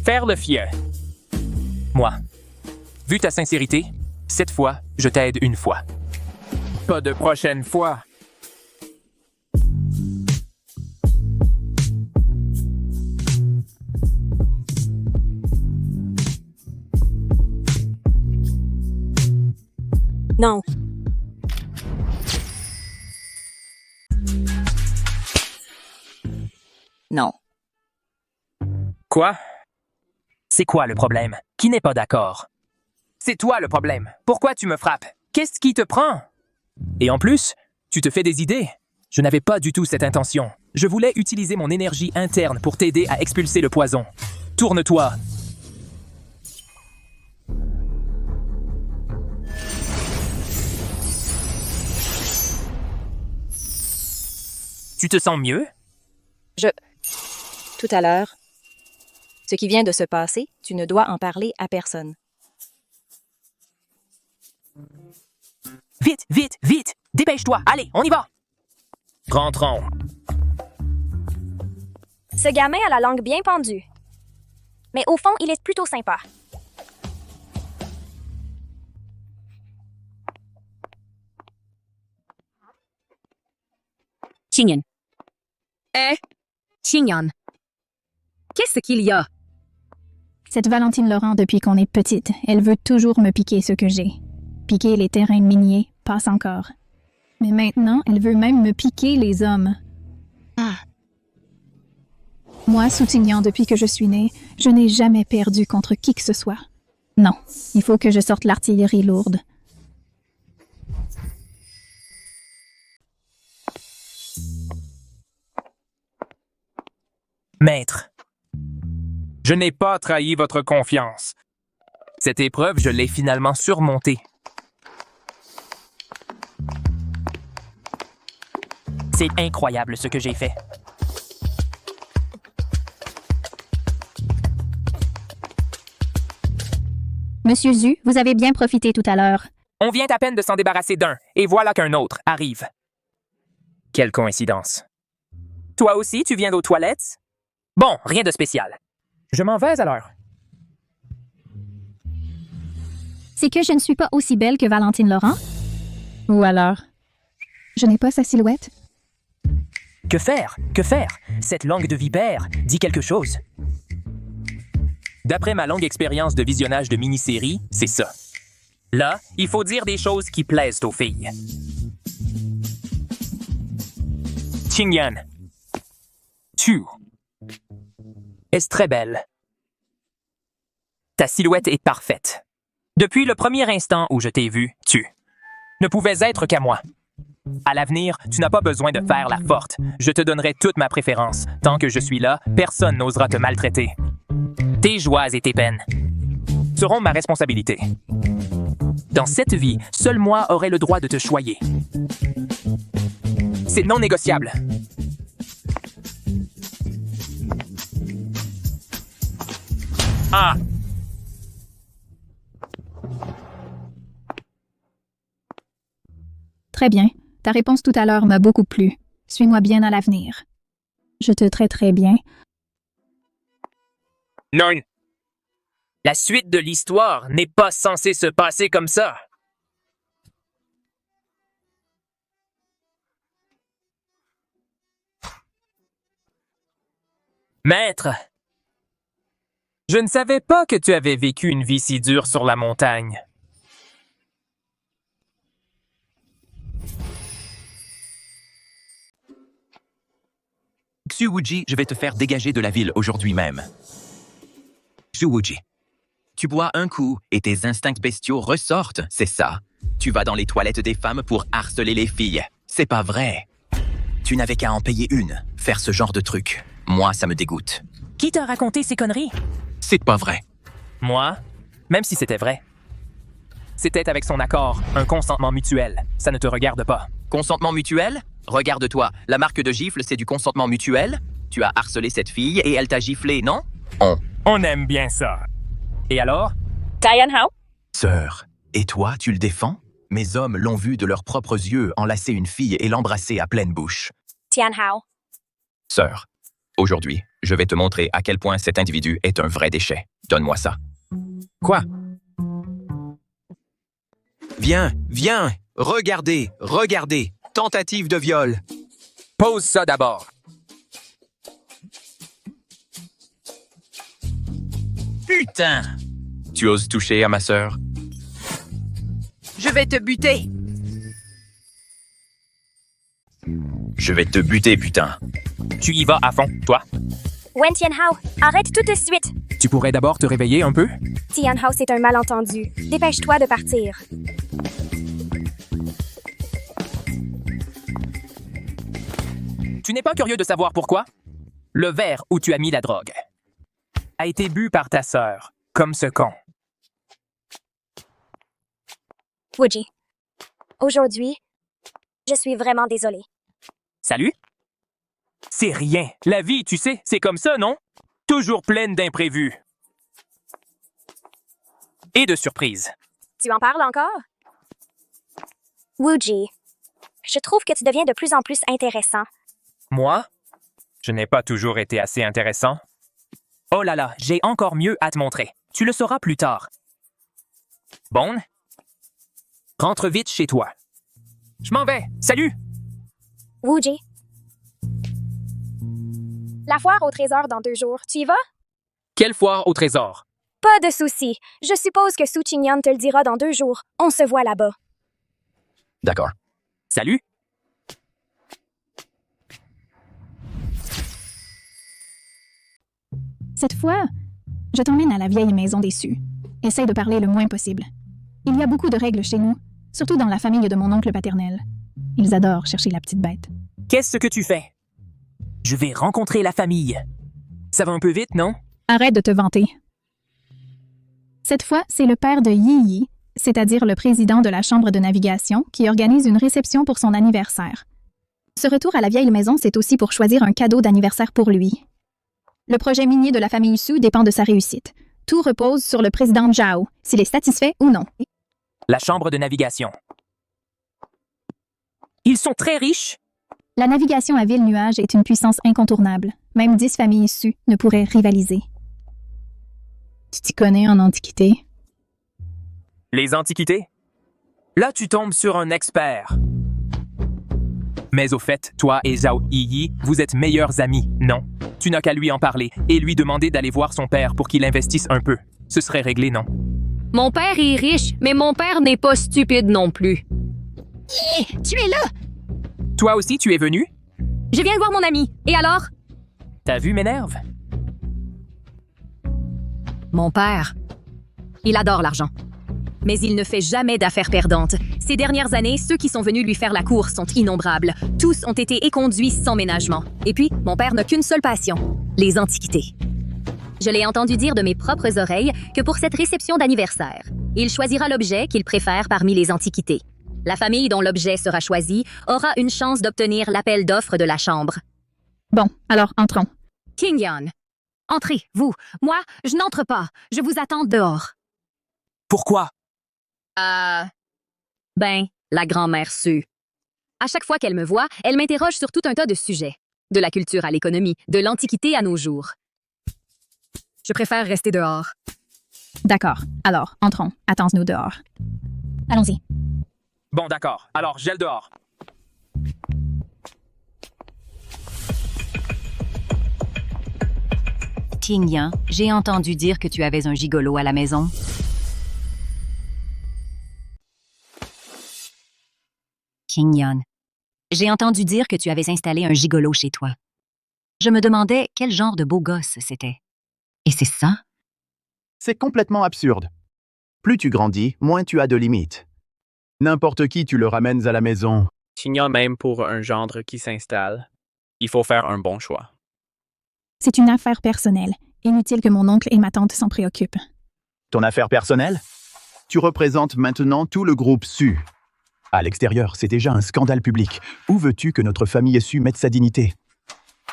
Faire le fier. Moi. Vu ta sincérité, cette fois, je t'aide une fois. Pas de prochaine fois. Non. Non. Quoi? C'est quoi le problème? Qui n'est pas d'accord? C'est toi le problème. Pourquoi tu me frappes? Qu'est-ce qui te prend? Et en plus, tu te fais des idées. Je n'avais pas du tout cette intention. Je voulais utiliser mon énergie interne pour t'aider à expulser le poison. Tourne-toi. Tu te sens mieux? Tout à l'heure, ce qui vient de se passer, tu ne dois en parler à personne. Vite, vite, vite! Dépêche-toi! Allez, on y va! Rentrons. Ce gamin a la langue bien pendue. Mais au fond, il est plutôt sympa. Qingyan. Qingyan. Qu'est-ce qu'il y a? Cette Valentine Laurent, depuis qu'on est petite, elle veut toujours me piquer ce que j'ai. Piquer les terrains miniers passe encore. Mais maintenant, elle veut même me piquer les hommes. Moi, Soutignan, depuis que je suis née, je n'ai jamais perdu contre qui que ce soit. Non, il faut que je sorte l'artillerie lourde. Maître, je n'ai pas trahi votre confiance. Cette épreuve, je l'ai finalement surmontée. C'est incroyable ce que j'ai fait. Monsieur Zhu, vous avez bien profité tout à l'heure. On vient à peine de s'en débarrasser d'un, et voilà qu'un autre arrive. Quelle coïncidence. Toi aussi, tu viens aux toilettes? Bon, rien de spécial. Je m'en vais alors. C'est que je ne suis pas aussi belle que Valentine Laurent? Ou alors, je n'ai pas sa silhouette? Que faire? Que faire? Cette langue de vipère dit quelque chose. D'après ma longue expérience de visionnage de mini-séries, c'est ça. Là, il faut dire des choses qui plaisent aux filles. Qingyan. Tu es très belle. Ta silhouette est parfaite. Depuis le premier instant où je t'ai vue, tu ne pouvais être qu'à moi. À l'avenir, tu n'as pas besoin de faire la forte. Je te donnerai toute ma préférence. Tant que je suis là, personne n'osera te maltraiter. Tes joies et tes peines seront ma responsabilité. Dans cette vie, seul moi aurai le droit de te choyer. C'est non négociable. Ah! Très bien. Ta réponse tout à l'heure m'a beaucoup plu. Suis-moi bien à l'avenir. Je te traiterai bien. Non. La suite de l'histoire n'est pas censée se passer comme ça. Maître, je ne savais pas que tu avais vécu une vie si dure sur la montagne. Xu Wuji, je vais te faire dégager de la ville aujourd'hui même. Xu Wuji, tu bois un coup et tes instincts bestiaux ressortent, c'est ça. Tu vas dans les toilettes des femmes pour harceler les filles. C'est pas vrai. Tu n'avais qu'à en payer une, faire ce genre de truc. Moi, ça me dégoûte. Qui t'a raconté ces conneries? C'est pas vrai. Moi, même si c'était vrai. C'était avec son accord, un consentement mutuel. Ça ne te regarde pas. Consentement mutuel? Regarde-toi, la marque de gifle, c'est du consentement mutuel. Tu as harcelé cette fille et elle t'a giflé, non? On aime bien ça. Et alors? Diane Hao? Sœur, et toi, tu le défends? Mes hommes l'ont vu de leurs propres yeux enlacer une fille et l'embrasser à pleine bouche. Tian Hao. Sœur, aujourd'hui, je vais te montrer à quel point cet individu est un vrai déchet. Donne-moi ça. Quoi? Viens, viens! Regardez, regardez! Tentative de viol. Pose ça d'abord. Putain! Tu oses toucher à ma sœur? Je vais te buter. Je vais te buter, putain. Tu y vas à fond, toi. Wen Tianhao, arrête tout de suite. Tu pourrais d'abord te réveiller un peu? Tianhao, c'est un malentendu. Dépêche-toi de partir. Tu n'es pas curieux de savoir pourquoi? Le verre où tu as mis la drogue a été bu par ta sœur, comme ce con. Wuji, aujourd'hui, je suis vraiment désolée. Salut? C'est rien. La vie, tu sais, c'est comme ça, non? Toujours pleine d'imprévus. Et de surprises. Tu en parles encore? Wuji, je trouve que tu deviens de plus en plus intéressant. Moi? Je n'ai pas toujours été assez intéressant. Oh là là, j'ai encore mieux à te montrer. Tu le sauras plus tard. Bon? Rentre vite chez toi. Je m'en vais. Salut! Wuji, La foire au trésor dans 2 jours, tu y vas? Quelle foire au trésor? Pas de souci. Je suppose que Su Qingyan te le dira dans 2 jours. On se voit là-bas. D'accord. Salut? Cette fois, je t'emmène à la vieille maison des Sus. Essaye de parler le moins possible. Il y a beaucoup de règles chez nous, surtout dans la famille de mon oncle paternel. Ils adorent chercher la petite bête. Qu'est-ce que tu fais? Je vais rencontrer la famille. Ça va un peu vite, non? Arrête de te vanter. Cette fois, c'est le père de Yi Yi, c'est-à-dire le président de la chambre de navigation, qui organise une réception pour son anniversaire. Ce retour à la vieille maison, c'est aussi pour choisir un cadeau d'anniversaire pour lui. Le projet minier de la famille Su dépend de sa réussite. Tout repose sur le président Zhao, s'il est satisfait ou non. La chambre de navigation. Ils sont très riches? La navigation à ville-nuage est une puissance incontournable. Même 10 familles Su ne pourraient rivaliser. Tu t'y connais en antiquité? Les antiquités? Là, tu tombes sur un expert. Mais au fait, toi et Zhao Yi, vous êtes meilleurs amis, non? Tu n'as qu'à lui en parler et lui demander d'aller voir son père pour qu'il investisse un peu. Ce serait réglé, non? Mon père est riche, mais mon père n'est pas stupide non plus. Tu es là! Toi aussi, tu es venu? Je viens voir mon ami. Et alors? Ta vue m'énerve. Mon père, il adore l'argent. Mais il ne fait jamais d'affaires perdantes. Ces dernières années, ceux qui sont venus lui faire la cour sont innombrables. Tous ont été éconduits sans ménagement. Et puis, mon père n'a qu'une seule passion, les antiquités. Je l'ai entendu dire de mes propres oreilles que pour cette réception d'anniversaire, il choisira l'objet qu'il préfère parmi les antiquités. La famille dont l'objet sera choisi aura une chance d'obtenir l'appel d'offres de la chambre. Bon, alors entrons. Qingyan, entrez, vous. Moi, je n'entre pas. Je vous attends dehors. Pourquoi? La grand-mère Su. À chaque fois qu'elle me voit, elle m'interroge sur tout un tas de sujets. De la culture à l'économie, de l'antiquité à nos jours. Je préfère rester dehors. D'accord. Alors, entrons. Attends-nous dehors. Allons-y. Bon, d'accord. Alors, gèle dehors. Qingyan, j'ai entendu dire que tu avais un gigolo à la maison. Qingyan, j'ai entendu dire que tu avais installé un gigolo chez toi. Je me demandais quel genre de beau gosse c'était. Et c'est ça? C'est complètement absurde. Plus tu grandis, moins tu as de limites. N'importe qui tu le ramènes à la maison. Qingyan, même pour un gendre qui s'installe, il faut faire un bon choix. C'est une affaire personnelle. Inutile que mon oncle et ma tante s'en préoccupent. Ton affaire personnelle? Tu représentes maintenant tout le groupe Su. À l'extérieur, c'est déjà un scandale public. Où veux-tu que notre famille Su mette sa dignité?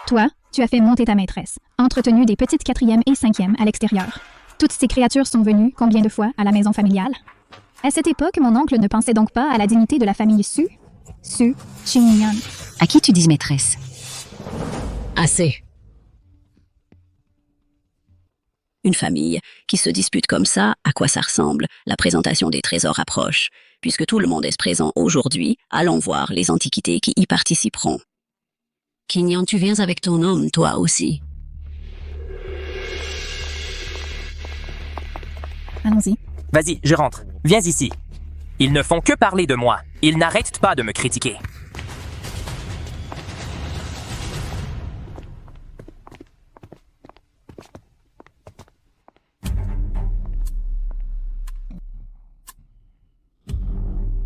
Toi, tu as fait monter ta maîtresse, entretenu des petites 4e et 5e à l'extérieur. Toutes ces créatures sont venues, combien de fois, à la maison familiale? À cette époque, mon oncle ne pensait donc pas à la dignité de la famille Su. Su Qingyan. À qui tu dis maîtresse? Assez. Une famille qui se dispute comme ça, à quoi ça ressemble? La présentation des trésors approche. Puisque tout le monde est présent aujourd'hui, allons voir les antiquités qui y participeront. Qingyan, tu viens avec ton homme, toi aussi. Allons-y. Vas-y, je rentre. Viens ici. Ils ne font que parler de moi. Ils n'arrêtent pas de me critiquer.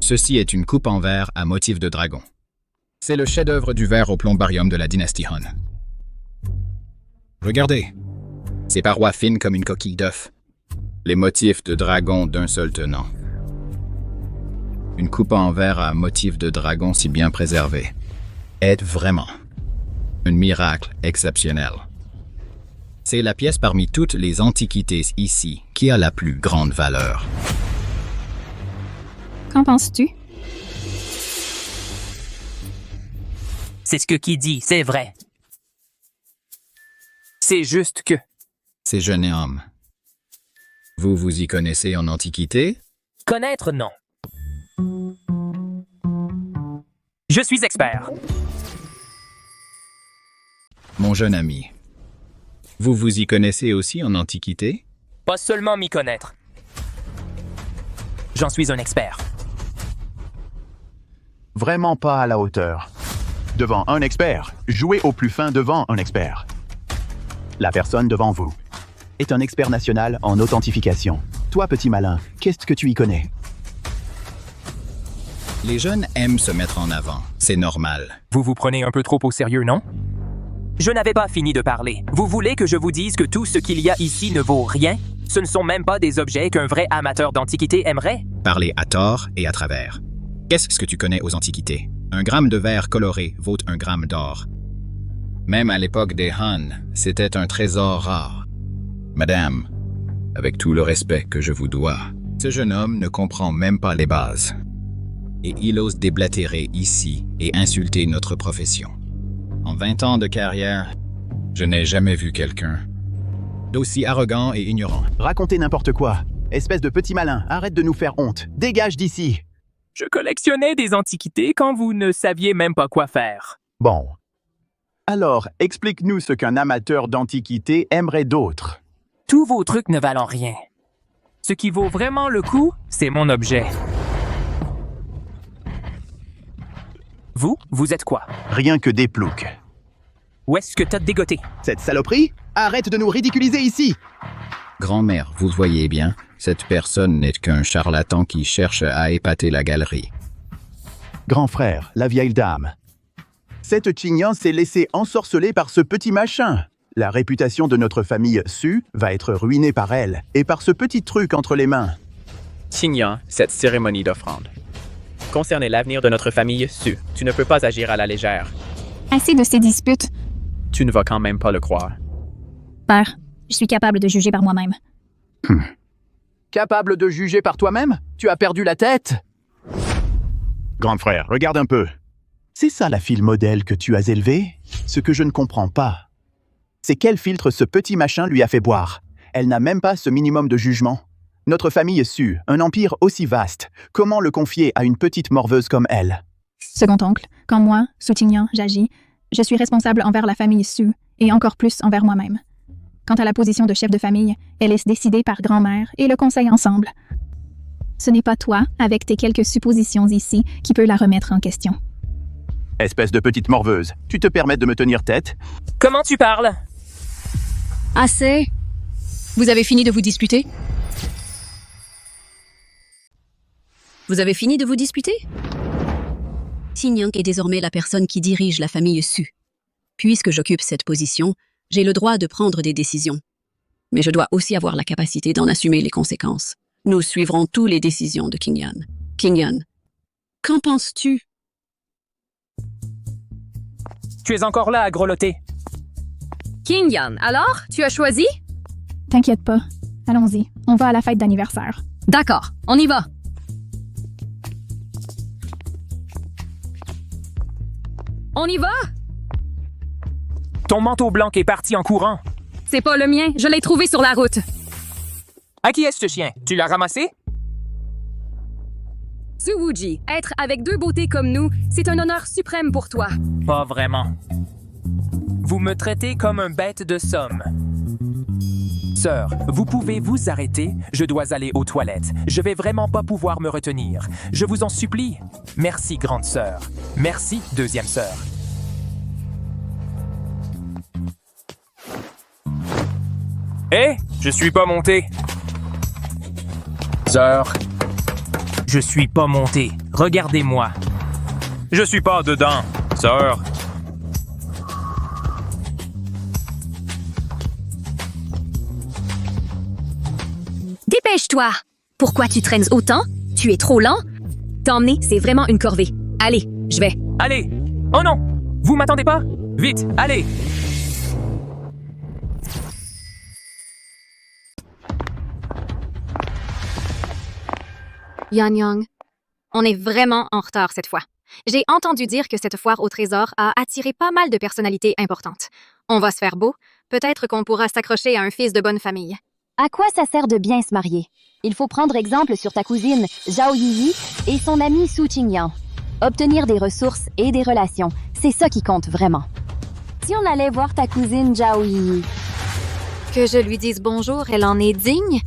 Ceci est une coupe en verre à motif de dragon. C'est le chef-d'œuvre du verre au plombarium de la dynastie Han. Regardez, ces parois fines comme une coquille d'œuf. Les motifs de dragon d'un seul tenant. Une coupe en verre à motif de dragon si bien préservée est vraiment un miracle exceptionnel. C'est la pièce parmi toutes les antiquités ici qui a la plus grande valeur. Qu'en penses-tu? C'est ce que qui dit, c'est vrai. C'est juste que... Ces jeunes hommes, vous vous y connaissez en antiquité? Connaître, non. Je suis expert. Mon jeune ami, Vous vous y connaissez aussi en Antiquité? Pas seulement m'y connaître. J'en suis un expert. Vraiment pas à la hauteur. Devant un expert, jouez au plus fin devant un expert. La personne devant vous est un expert national en authentification. Toi, petit malin, qu'est-ce que tu y connais? Les jeunes aiment se mettre en avant. C'est normal. Vous vous prenez un peu trop au sérieux, non? Je n'avais pas fini de parler. Vous voulez que je vous dise que tout ce qu'il y a ici ne vaut rien? Ce ne sont même pas des objets qu'un vrai amateur d'antiquité aimerait? Parler à tort et à travers. Qu'est-ce que tu connais aux Antiquités? Un gramme de verre coloré vaut un gramme d'or. Même à l'époque des Han, c'était un trésor rare. Madame, avec tout le respect que je vous dois, ce jeune homme ne comprend même pas les bases. Et il ose déblatérer ici et insulter notre profession. En 20 ans de carrière, je n'ai jamais vu quelqu'un d'aussi arrogant et ignorant. Racontez n'importe quoi. Espèce de petit malin, arrête de nous faire honte. Dégage d'ici. Je collectionnais des antiquités quand vous ne saviez même pas quoi faire. Bon. Alors, explique-nous ce qu'un amateur d'antiquité aimerait d'autre. Tous vos trucs ne valent rien. Ce qui vaut vraiment le coup, c'est mon objet. Vous êtes quoi? Rien que des ploucs. Où est-ce que t'as dégoté? Cette saloperie? Arrête de nous ridiculiser ici! Grand-mère, vous voyez bien, cette personne n'est qu'un charlatan qui cherche à épater la galerie. Grand frère, la vieille dame. Cette Qingyan s'est laissée ensorceler par ce petit machin. La réputation de notre famille Su va être ruinée par elle et par ce petit truc entre les mains. Qingyan, cette cérémonie d'offrande. Concernant l'avenir de notre famille Su, tu ne peux pas agir à la légère. Assez de ces disputes. Tu ne vas quand même pas le croire. Père, je suis capable de juger par moi-même. Capable de juger par toi-même? Tu as perdu la tête? Grand frère, regarde un peu. C'est ça la fille modèle que tu as élevée? Ce que je ne comprends pas, c'est quel filtre ce petit machin lui a fait boire. Elle n'a même pas ce minimum de jugement. Notre famille Su, un empire aussi vaste, comment le confier à une petite morveuse comme elle? Second oncle, quand moi, Su Qingyan, j'agis, je suis responsable envers la famille Su et encore plus envers moi-même. Quant à la position de chef de famille, elle est décidée par grand-mère et le conseil ensemble. Ce n'est pas toi, avec tes quelques suppositions ici, qui peut la remettre en question. Espèce de petite morveuse, tu te permets de me tenir tête? Comment tu parles? Assez. Vous avez fini de vous disputer? Vous avez fini de vous disputer? Qingyan est désormais la personne qui dirige la famille Su. Puisque j'occupe cette position, j'ai le droit de prendre des décisions. Mais je dois aussi avoir la capacité d'en assumer les conséquences. Nous suivrons toutes les décisions de Qingyan. Qingyan, qu'en penses-tu? Tu es encore là à grelotter. Qingyan, alors, tu as choisi? T'inquiète pas. Allons-y, on va à la fête d'anniversaire. D'accord, on y va. On y va? Ton manteau blanc est parti en courant. C'est pas le mien, je l'ai trouvé sur la route. À qui est ce chien? Tu l'as ramassé? Su Wuji, être avec deux beautés comme nous, c'est un honneur suprême pour toi. Pas vraiment. Vous me traitez comme un bête de somme. Sœur, vous pouvez vous arrêter? Je dois aller aux toilettes. Je vais vraiment pas pouvoir me retenir. Je vous en supplie. Merci, grande sœur. Merci, deuxième sœur. Hé, je suis pas monté. Sœur, je suis pas monté. Regardez-moi. Je suis pas dedans, sœur. Dépêche-toi! Pourquoi tu traînes autant? Tu es trop lent? T'emmener, c'est vraiment une corvée. Allez, je vais. Allez! Oh non! Vous m'attendez pas? Vite, allez! Yan-Yang, on est vraiment en retard cette fois. J'ai entendu dire que cette foire au trésor a attiré pas mal de personnalités importantes. On va se faire beau. Peut-être qu'on pourra s'accrocher à un fils de bonne famille. À quoi ça sert de bien se marier? Il faut prendre exemple sur ta cousine Zhao Yiyi et son ami Su Qingyan. Obtenir des ressources et des relations, c'est ça qui compte vraiment. Si on allait voir ta cousine Zhao Yiyi. Que je lui dise bonjour, elle en est digne?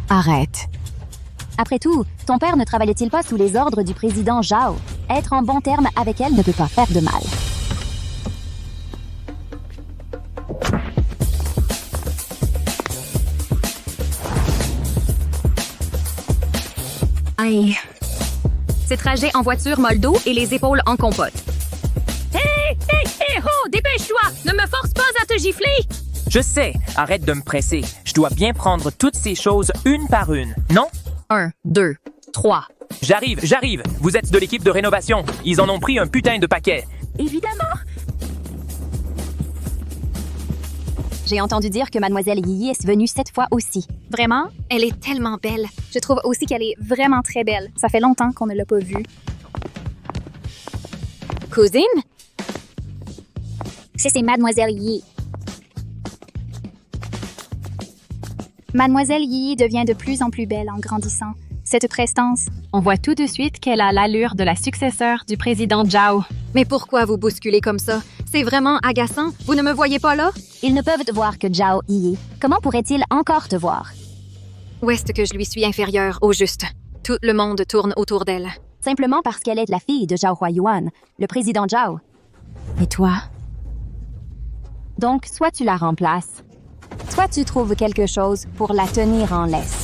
Arrête. Après tout, ton père ne travaillait-il pas sous les ordres du président Zhao? Être en bon terme avec elle ne peut pas faire de mal. Aïe. Ces trajets en voiture m'a le dos et les épaules en compote. Hé, oh, dépêche-toi! Ne me force pas à te gifler! Je sais, arrête de me presser. Je dois bien prendre toutes ces choses une par une, non? 1, 2, 3. J'arrive. Vous êtes de l'équipe de rénovation. Ils en ont pris un putain de paquet. Évidemment! J'ai entendu dire que Mademoiselle Yi est venue cette fois aussi. Vraiment? Elle est tellement belle. Je trouve aussi qu'elle est vraiment très belle. Ça fait longtemps qu'on ne l'a pas vue. Cousine? C'est Mademoiselle Yi. Mademoiselle Yi devient de plus en plus belle en grandissant. Cette prestance. On voit tout de suite qu'elle a l'allure de la successeur du président Zhao. Mais pourquoi vous bousculez comme ça? C'est vraiment agaçant. Vous ne me voyez pas là? Ils ne peuvent te voir que Zhao Yi. Comment pourrait-il encore te voir? Où est-ce que je lui suis inférieure, au juste? Tout le monde tourne autour d'elle. Simplement parce qu'elle est la fille de Zhao Huayuan, le président Zhao. Et toi? Donc, soit tu la remplaces, soit tu trouves quelque chose pour la tenir en laisse.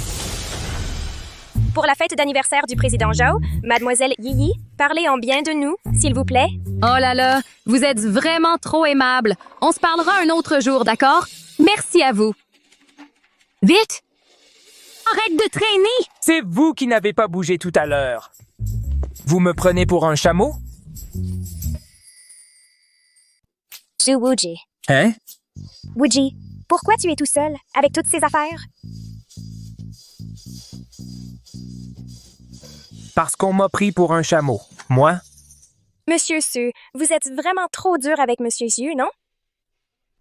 Pour la fête d'anniversaire du président Zhao, Mademoiselle Yi, parlez en bien de nous, s'il vous plaît. Oh là là, vous êtes vraiment trop aimable. On se parlera un autre jour, d'accord? Merci à vous. Vite! Arrête de traîner! C'est vous qui n'avez pas bougé tout à l'heure. Vous me prenez pour un chameau? Zhu Wuji. Hein? Wuji, pourquoi tu es tout seul avec toutes ces affaires? Parce qu'on m'a pris pour un chameau. Moi? Monsieur Su, vous êtes vraiment trop dur avec Monsieur Xu, non?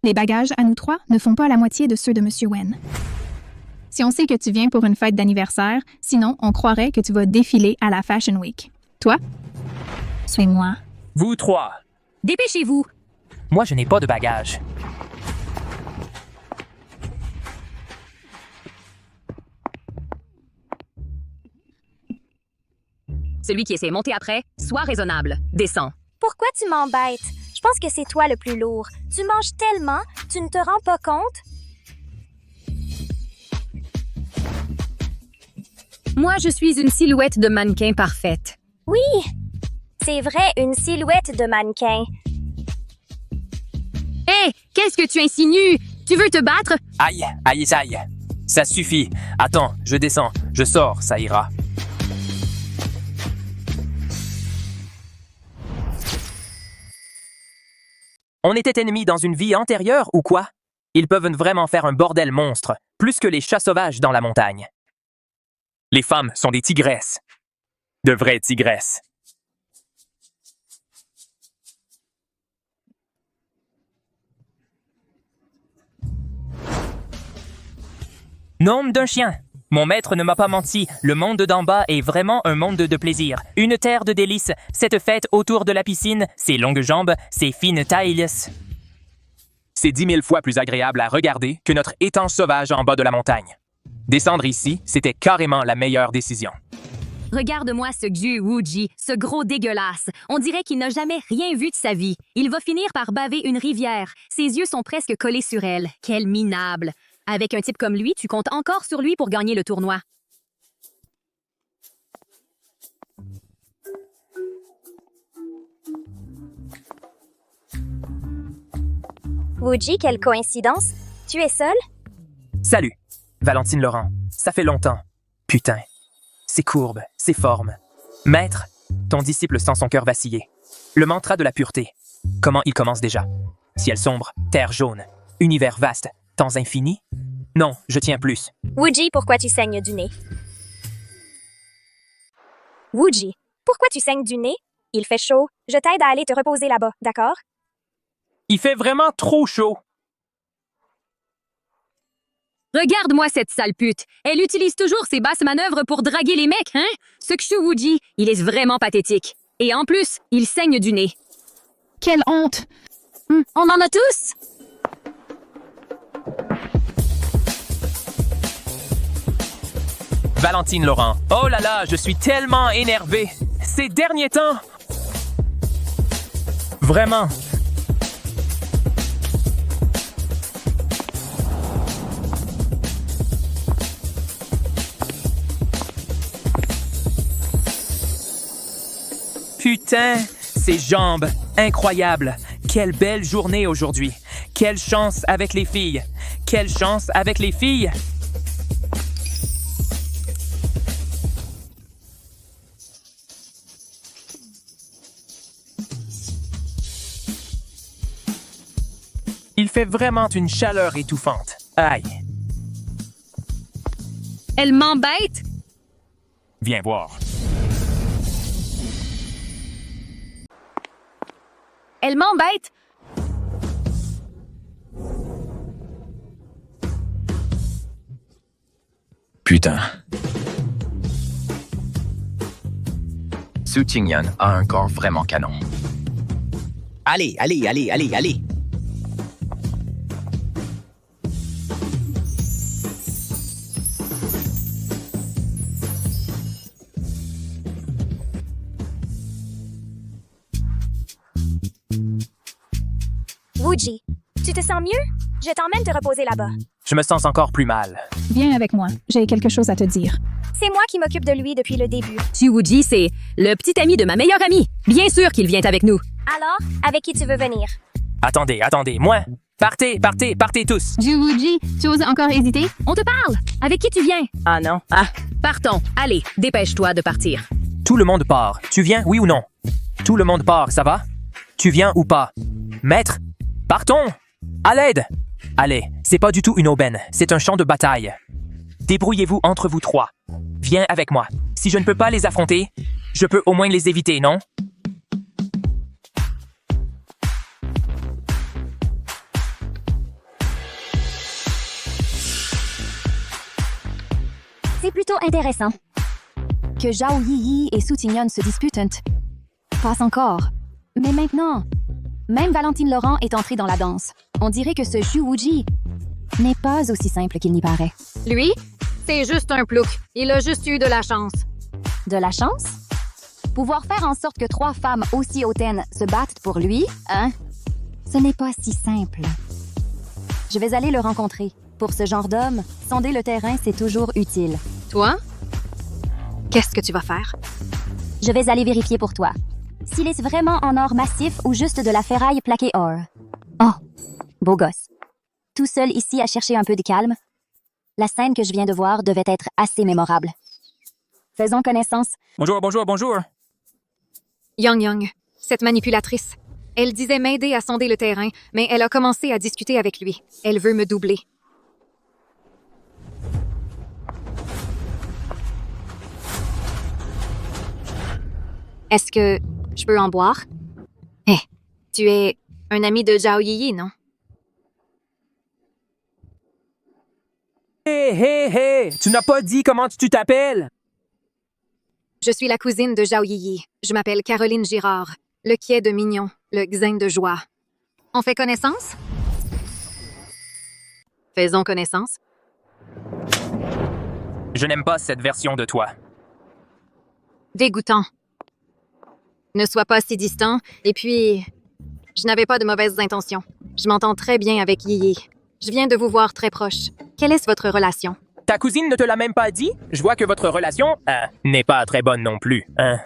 Les bagages à nous trois ne font pas la moitié de ceux de Monsieur Wen. Si on sait que tu viens pour une fête d'anniversaire, sinon on croirait que tu vas défiler à la Fashion Week. Toi? Suis-moi. Vous trois. Dépêchez-vous. Moi, je n'ai pas de bagages. Celui qui essaie de monter après, sois raisonnable. Descends. Pourquoi tu m'embêtes? Je pense que c'est toi le plus lourd. Tu manges tellement, tu ne te rends pas compte? Moi, je suis une silhouette de mannequin parfaite. Oui, c'est vrai, une silhouette de mannequin. Hé, qu'est-ce que tu insinues? Tu veux te battre? Aïe. Ça suffit. Attends, je descends. Je sors, ça ira. On était ennemis dans une vie antérieure ou quoi? Ils peuvent vraiment faire un bordel monstre, plus que les chats sauvages dans la montagne. Les femmes sont des tigresses. De vraies tigresses. Nom d'un chien. Mon maître ne m'a pas menti. Le monde d'en bas est vraiment un monde de plaisir. Une terre de délices. Cette fête autour de la piscine, ses longues jambes, ses fines tailles. C'est 10 000 fois plus agréable à regarder que notre étang sauvage en bas de la montagne. Descendre ici, c'était carrément la meilleure décision. Regarde-moi ce Zhu Wuji, ce gros dégueulasse. On dirait qu'il n'a jamais rien vu de sa vie. Il va finir par baver une rivière. Ses yeux sont presque collés sur elle. Quel minable. Avec un type comme lui, tu comptes encore sur lui pour gagner le tournoi. Wuji, quelle coïncidence. Tu es seule? Salut, Valentine Laurent. Ça fait longtemps. Putain. Ses courbes, ses formes. Maître, ton disciple sent son cœur vaciller. Le mantra de la pureté. Comment il commence déjà? Ciel sombre, terre jaune, univers vaste, temps infini? Non, je tiens plus. Wuji, pourquoi tu saignes du nez? Wuji, pourquoi tu saignes du nez? Il fait chaud. Je t'aide à aller te reposer là-bas, d'accord? Il fait vraiment trop chaud. Regarde-moi cette sale pute. Elle utilise toujours ses basses manœuvres pour draguer les mecs, hein? Ce Xu Wuji, il est vraiment pathétique. Et en plus, il saigne du nez. Quelle honte! On en a tous! Valentine Laurent. Oh là là, je suis tellement énervé. Ces derniers temps. Vraiment. Putain, ces jambes, incroyable. Quelle belle journée aujourd'hui. Quelle chance avec les filles. Quelle chance avec les filles. Il fait vraiment une chaleur étouffante. Aïe. Elle m'embête! Viens voir. Elle m'embête! Putain. Su Qingyan a un corps vraiment canon. Allez, allez, allez, allez, allez. Wuji, tu te sens mieux? Je t'emmène te reposer là-bas. Je me sens encore plus mal. Viens avec moi, j'ai quelque chose à te dire. C'est moi qui m'occupe de lui depuis le début. Jiwuji, c'est le petit ami de ma meilleure amie. Bien sûr qu'il vient avec nous. Alors, avec qui tu veux venir? Attendez, moi. Partez tous. Jiwuji, tu oses encore hésiter? On te parle. Avec qui tu viens? Ah non. Ah, partons. Allez, dépêche-toi de partir. Tout le monde part. Tu viens, oui ou non? Tout le monde part, ça va? Tu viens ou pas? Maître, partons! À l'aide! Allez, c'est pas du tout une aubaine, c'est un champ de bataille. Débrouillez-vous entre vous trois. Viens avec moi. Si je ne peux pas les affronter, je peux au moins les éviter, non? C'est plutôt intéressant. Que Zhao Yiyi et Su Qingyan se disputent. Passe encore. Mais maintenant, même Valentine Laurent est entrée dans la danse. On dirait que ce Zhu Wuji n'est pas aussi simple qu'il n'y paraît. Lui, c'est juste un plouc. Il a juste eu de la chance. De la chance? Pouvoir faire en sorte que 3 femmes aussi hautaines se battent pour lui, hein? Ce n'est pas si simple. Je vais aller le rencontrer. Pour ce genre d'homme, sonder le terrain, c'est toujours utile. Toi? Qu'est-ce que tu vas faire? Je vais aller vérifier pour toi. S'il est vraiment en or massif ou juste de la ferraille plaquée or. Oh, beau gosse. Tout seul ici à chercher un peu de calme. La scène que je viens de voir devait être assez mémorable. Faisons connaissance. Bonjour. Yang, cette manipulatrice. Elle disait m'aider à sonder le terrain, mais elle a commencé à discuter avec lui. Elle veut me doubler. Est-ce que je peux en boire? Tu es un ami de Zhao Yiyi, non? Hé! Tu n'as pas dit comment tu t'appelles? Je suis la cousine de Zhao Yiyi. Je m'appelle Caroline Girard. Le quai de Mignon, le xin de joie. On fait connaissance? Faisons connaissance. Je n'aime pas cette version de toi. Dégoûtant. Ne sois pas si distant, et puis... Je n'avais pas de mauvaises intentions. Je m'entends très bien avec Yiyi. Je viens de vous voir très proche. Quelle est votre relation? Ta cousine ne te l'a même pas dit? Je vois que votre relation, n'est pas très bonne non plus, hein?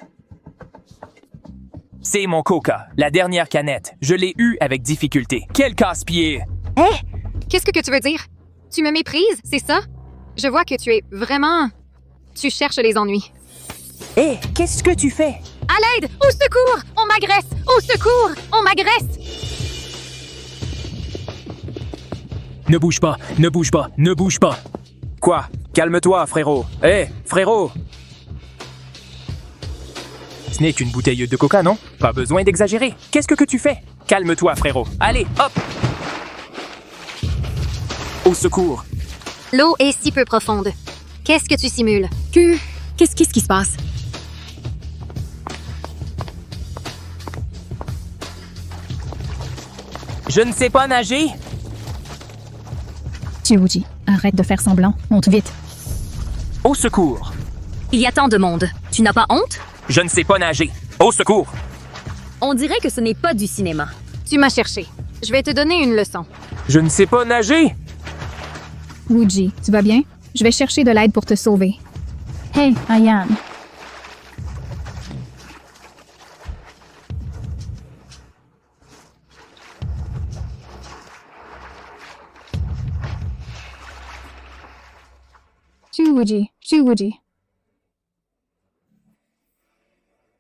C'est mon coca, la dernière canette. Je l'ai eue avec difficulté. Quel casse-pied! Qu'est-ce que tu veux dire? Tu me méprises, c'est ça? Je vois que tu es vraiment... Tu cherches les ennuis. Qu'est-ce que tu fais? À l'aide! Au secours! On m'agresse! Au secours! On m'agresse! Ne bouge pas! Quoi? Calme-toi, frérot. Frérot! Ce n'est qu'une bouteille de coca, non? Pas besoin d'exagérer. Qu'est-ce que tu fais? Calme-toi, frérot. Allez, hop! Au secours! L'eau est si peu profonde. Qu'est-ce que tu simules? Qu'est-ce qui se passe? Je ne sais pas nager? Jiwuji, arrête de faire semblant. Monte vite. Au secours! Il y a tant de monde. Tu n'as pas honte? Je ne sais pas nager. Au secours! On dirait que ce n'est pas du cinéma. Tu m'as cherché. Je vais te donner une leçon. Je ne sais pas nager! Wuji, tu vas bien? Je vais chercher de l'aide pour te sauver. Hey, Ayan. Wuji, Wuji.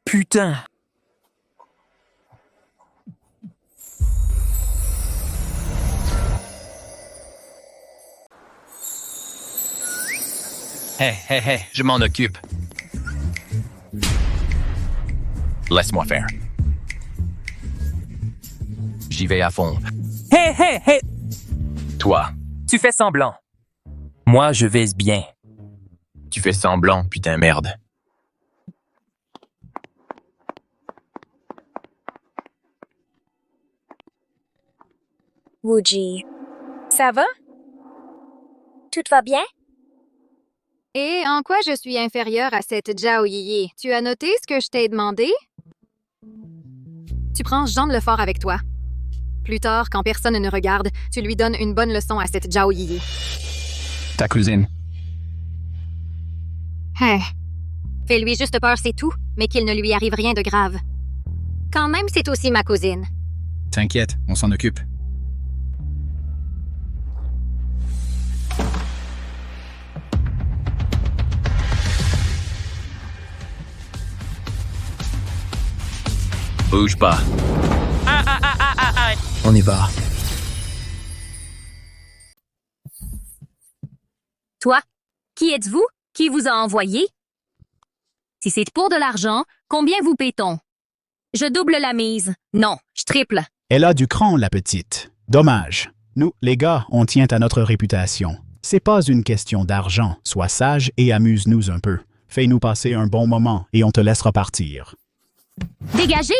Putain! Hé, je m'en occupe. Laisse-moi faire. J'y vais à fond. Hé! Toi, Tu fais semblant. Moi, je vise bien. tu fais semblant, putain merde. Wuji. Ça va? Tout va bien? Et en quoi je suis inférieure à cette Zhao Yiyi? Tu as noté ce que je t'ai demandé? Tu prends Jean Lefort avec toi. Plus tard, quand personne ne regarde, tu lui donnes une bonne leçon à cette Zhao Yiyi. Ta cousine. Hein. Fais-lui juste peur, c'est tout, mais qu'il ne lui arrive rien de grave. Quand même, c'est aussi ma cousine. T'inquiète, on s'en occupe. Bouge pas. On y va. Toi, qui êtes-vous? Qui vous a envoyé? Si c'est pour de l'argent, combien vous paie-t-on? Je double la mise. Non, je triple. Elle a du cran, la petite. Dommage. Nous, les gars, on tient à notre réputation. C'est pas une question d'argent. Sois sage et amuse-nous un peu. Fais-nous passer un bon moment et on te laissera partir. Dégagez!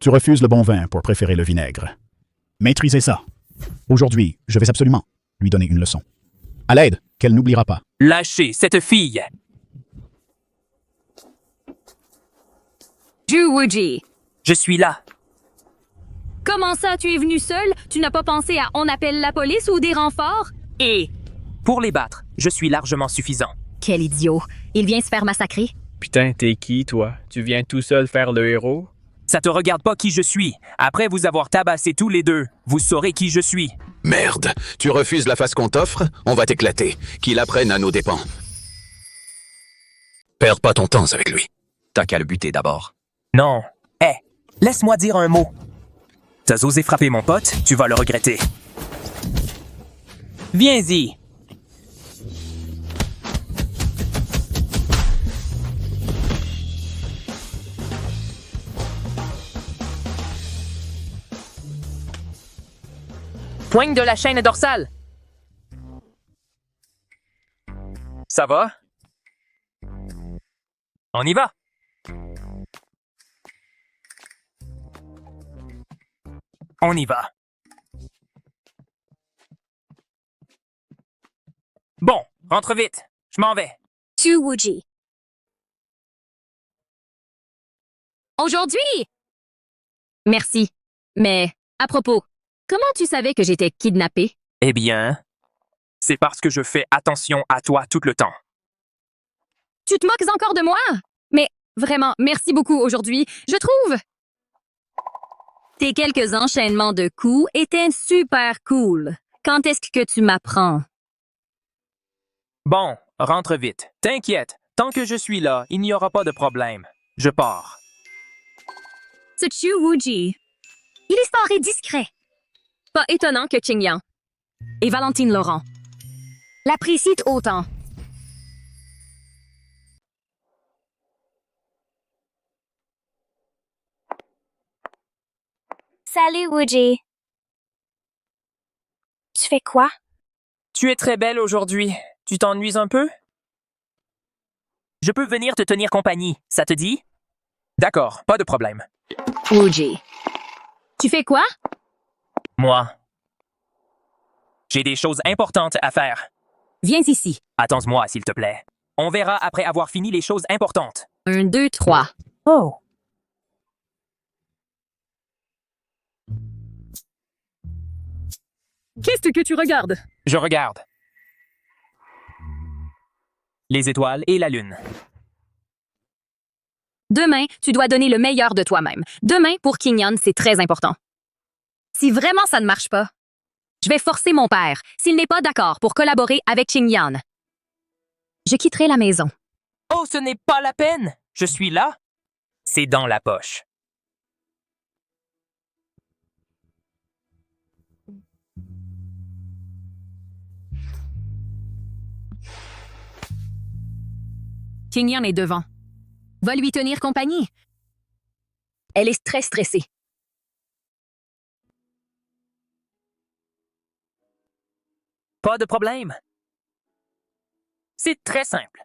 Tu refuses le bon vin pour préférer le vinaigre. Maîtrisez ça. Aujourd'hui, je vais absolument lui donner une leçon. À l'aide, qu'elle n'oubliera pas. Lâchez cette fille! Wuji. Je suis là. Comment ça, tu es venu seul? Tu n'as pas pensé à on appelle la police ou des renforts? Et pour les battre, je suis largement suffisant. Quel idiot. Il vient se faire massacrer. Putain, t'es qui, toi? Tu viens tout seul faire le héros? Ça te regarde pas qui je suis. Après vous avoir tabassé tous les deux, vous saurez qui je suis. Merde, tu refuses la face qu'on t'offre? On va t'éclater. Qu'il apprenne à nos dépens. Perds pas ton temps avec lui. T'as qu'à le buter d'abord. Non. Hé, laisse-moi dire un mot. T'as osé frapper mon pote, tu vas le regretter. Viens-y. Poigne de la chaîne dorsale. Ça va? On y va. On y va. Bon, rentre vite. Je m'en vais. Tu Wuji. Aujourd'hui! Merci. Mais, à propos, comment tu savais que j'étais kidnappée? Eh bien, c'est parce que je fais attention à toi tout le temps. Tu te moques encore de moi? Mais, vraiment, merci beaucoup aujourd'hui. Je trouve... Tes quelques enchaînements de coups étaient super cool. Quand est-ce que tu m'apprends? Bon, rentre vite. T'inquiète, tant que je suis là, il n'y aura pas de problème. Je pars. Ce Chu Wuji. Il est fort et discret. Pas étonnant que Qingyan et Valentine Laurent l'apprécient autant. Salut, Wuji. Tu fais quoi? Tu es très belle aujourd'hui. Tu t'ennuies un peu? Je peux venir te tenir compagnie, ça te dit? D'accord, pas de problème. Wuji. Tu fais quoi? Moi. J'ai des choses importantes à faire. Viens ici. Attends-moi, s'il te plaît. On verra après avoir fini les choses importantes. 1, 2, 3. Oh. Qu'est-ce que tu regardes? Je regarde. Les étoiles et la lune. Demain, tu dois donner le meilleur de toi-même. Demain, pour Kinyan, c'est très important. Si vraiment ça ne marche pas, je vais forcer mon père, s'il n'est pas d'accord, pour collaborer avec Kinyan. Je quitterai la maison. Oh, ce n'est pas la peine. Je suis là. C'est dans la poche. Kinyan est devant. Va lui tenir compagnie. Elle est très stressée. Pas de problème. C'est très simple.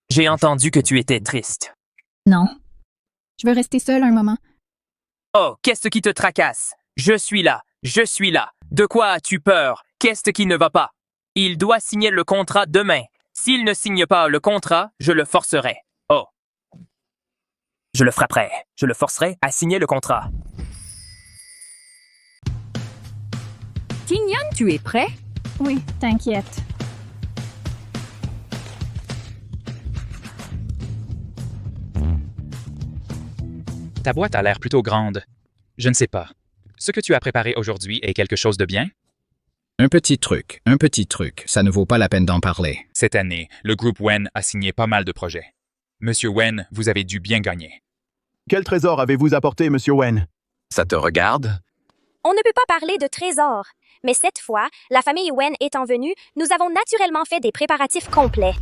J'ai entendu que tu étais triste. Non. Je veux rester seule un moment. Oh, qu'est-ce qui te tracasse? Je suis là. Je suis là. De quoi as-tu peur? Qu'est-ce qui ne va pas? Il doit signer le contrat demain. S'il ne signe pas le contrat, je le forcerai. Oh. Je le frapperai. Je le forcerai à signer le contrat. Kinyan, tu es prêt? Oui, t'inquiète. Ta boîte a l'air plutôt grande. Je ne sais pas. Ce que tu as préparé aujourd'hui est quelque chose de bien? Un petit truc. Ça ne vaut pas la peine d'en parler. Cette année, le groupe Wen a signé pas mal de projets. Monsieur Wen, vous avez dû bien gagner. Quel trésor avez-vous apporté, Monsieur Wen? Ça te regarde? On ne peut pas parler de trésor. Mais cette fois, la famille Wen étant venue, nous avons naturellement fait des préparatifs complets.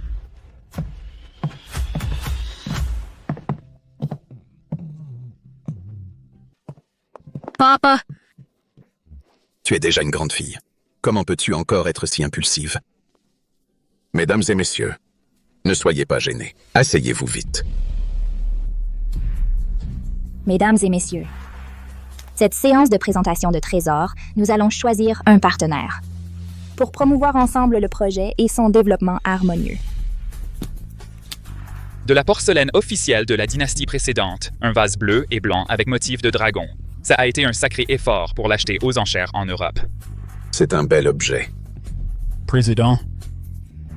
Papa! Tu es déjà une grande fille. Comment peux-tu encore être si impulsive? Mesdames et messieurs, ne soyez pas gênés. Asseyez-vous vite. Mesdames et messieurs, cette séance de présentation de trésors, nous allons choisir un partenaire pour promouvoir ensemble le projet et son développement harmonieux. De la porcelaine officielle de la dynastie précédente, un vase bleu et blanc avec motif de dragon. Ça a été un sacré effort pour l'acheter aux enchères en Europe. C'est un bel objet. Président,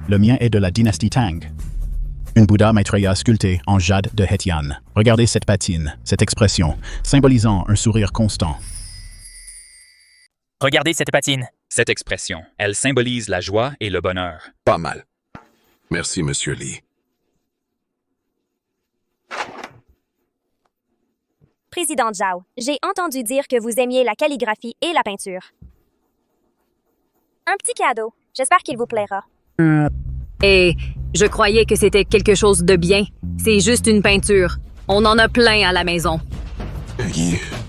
le mien est de la dynastie Tang. Une Bouddha Maitreya sculptée en jade de Hetian. Regardez cette patine, cette expression, symbolisant un sourire constant. Regardez cette patine. Cette expression, elle symbolise la joie et le bonheur. Pas mal. Merci, Monsieur Lee. Président Zhao, j'ai entendu dire que vous aimiez la calligraphie et la peinture. Un petit cadeau. J'espère qu'il vous plaira. Et je croyais que c'était quelque chose de bien. C'est juste une peinture. On en a plein à la maison.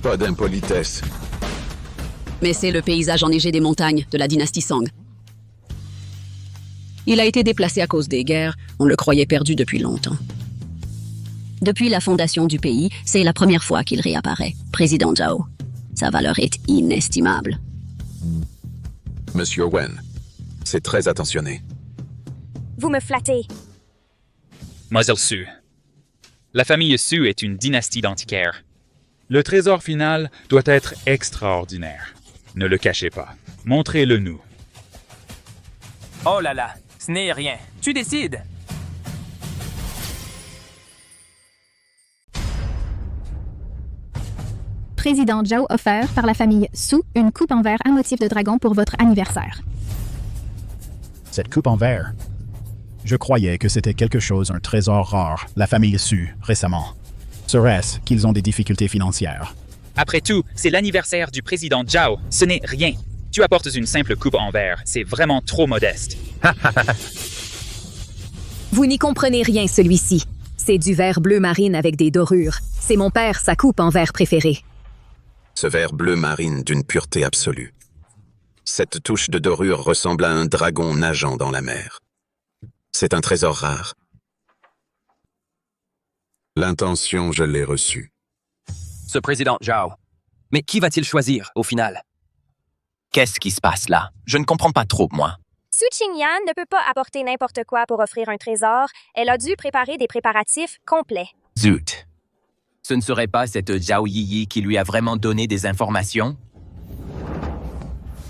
Pas d'impolitesse. Mais c'est le paysage enneigé des montagnes de la dynastie Song. Il a été déplacé à cause des guerres. On le croyait perdu depuis longtemps. Depuis la fondation du pays, c'est la première fois qu'il réapparaît. Président Zhao. Sa valeur est inestimable. Monsieur Wen, c'est très attentionné. Vous me flattez. Mademoiselle Su. La famille Su est une dynastie d'antiquaires. Le trésor final doit être extraordinaire. Ne le cachez pas. Montrez-le nous. Oh là là, ce n'est rien. Tu décides. Président Zhao offert par la famille Su une coupe en verre à motif de dragon pour votre anniversaire. Cette coupe en verre. Je croyais que c'était quelque chose, un trésor rare, la famille Su, récemment. Serait-ce qu'ils ont des difficultés financières? Après tout, c'est l'anniversaire du président Zhao. Ce n'est rien. Tu apportes une simple coupe en verre. C'est vraiment trop modeste. Vous n'y comprenez rien, celui-ci. C'est du verre bleu marine avec des dorures. C'est mon père, sa coupe en verre préférée. Ce verre bleu marine d'une pureté absolue. Cette touche de dorure ressemble à un dragon nageant dans la mer. C'est un trésor rare. L'intention, je l'ai reçue. Ce président Zhao. Mais qui va-t-il choisir, au final? Qu'est-ce qui se passe là? Je ne comprends pas trop, moi. Su Qingyan ne peut pas apporter n'importe quoi pour offrir un trésor. Elle a dû préparer des préparatifs complets. Zut. Ce ne serait pas cette Zhao Yiyi qui lui a vraiment donné des informations?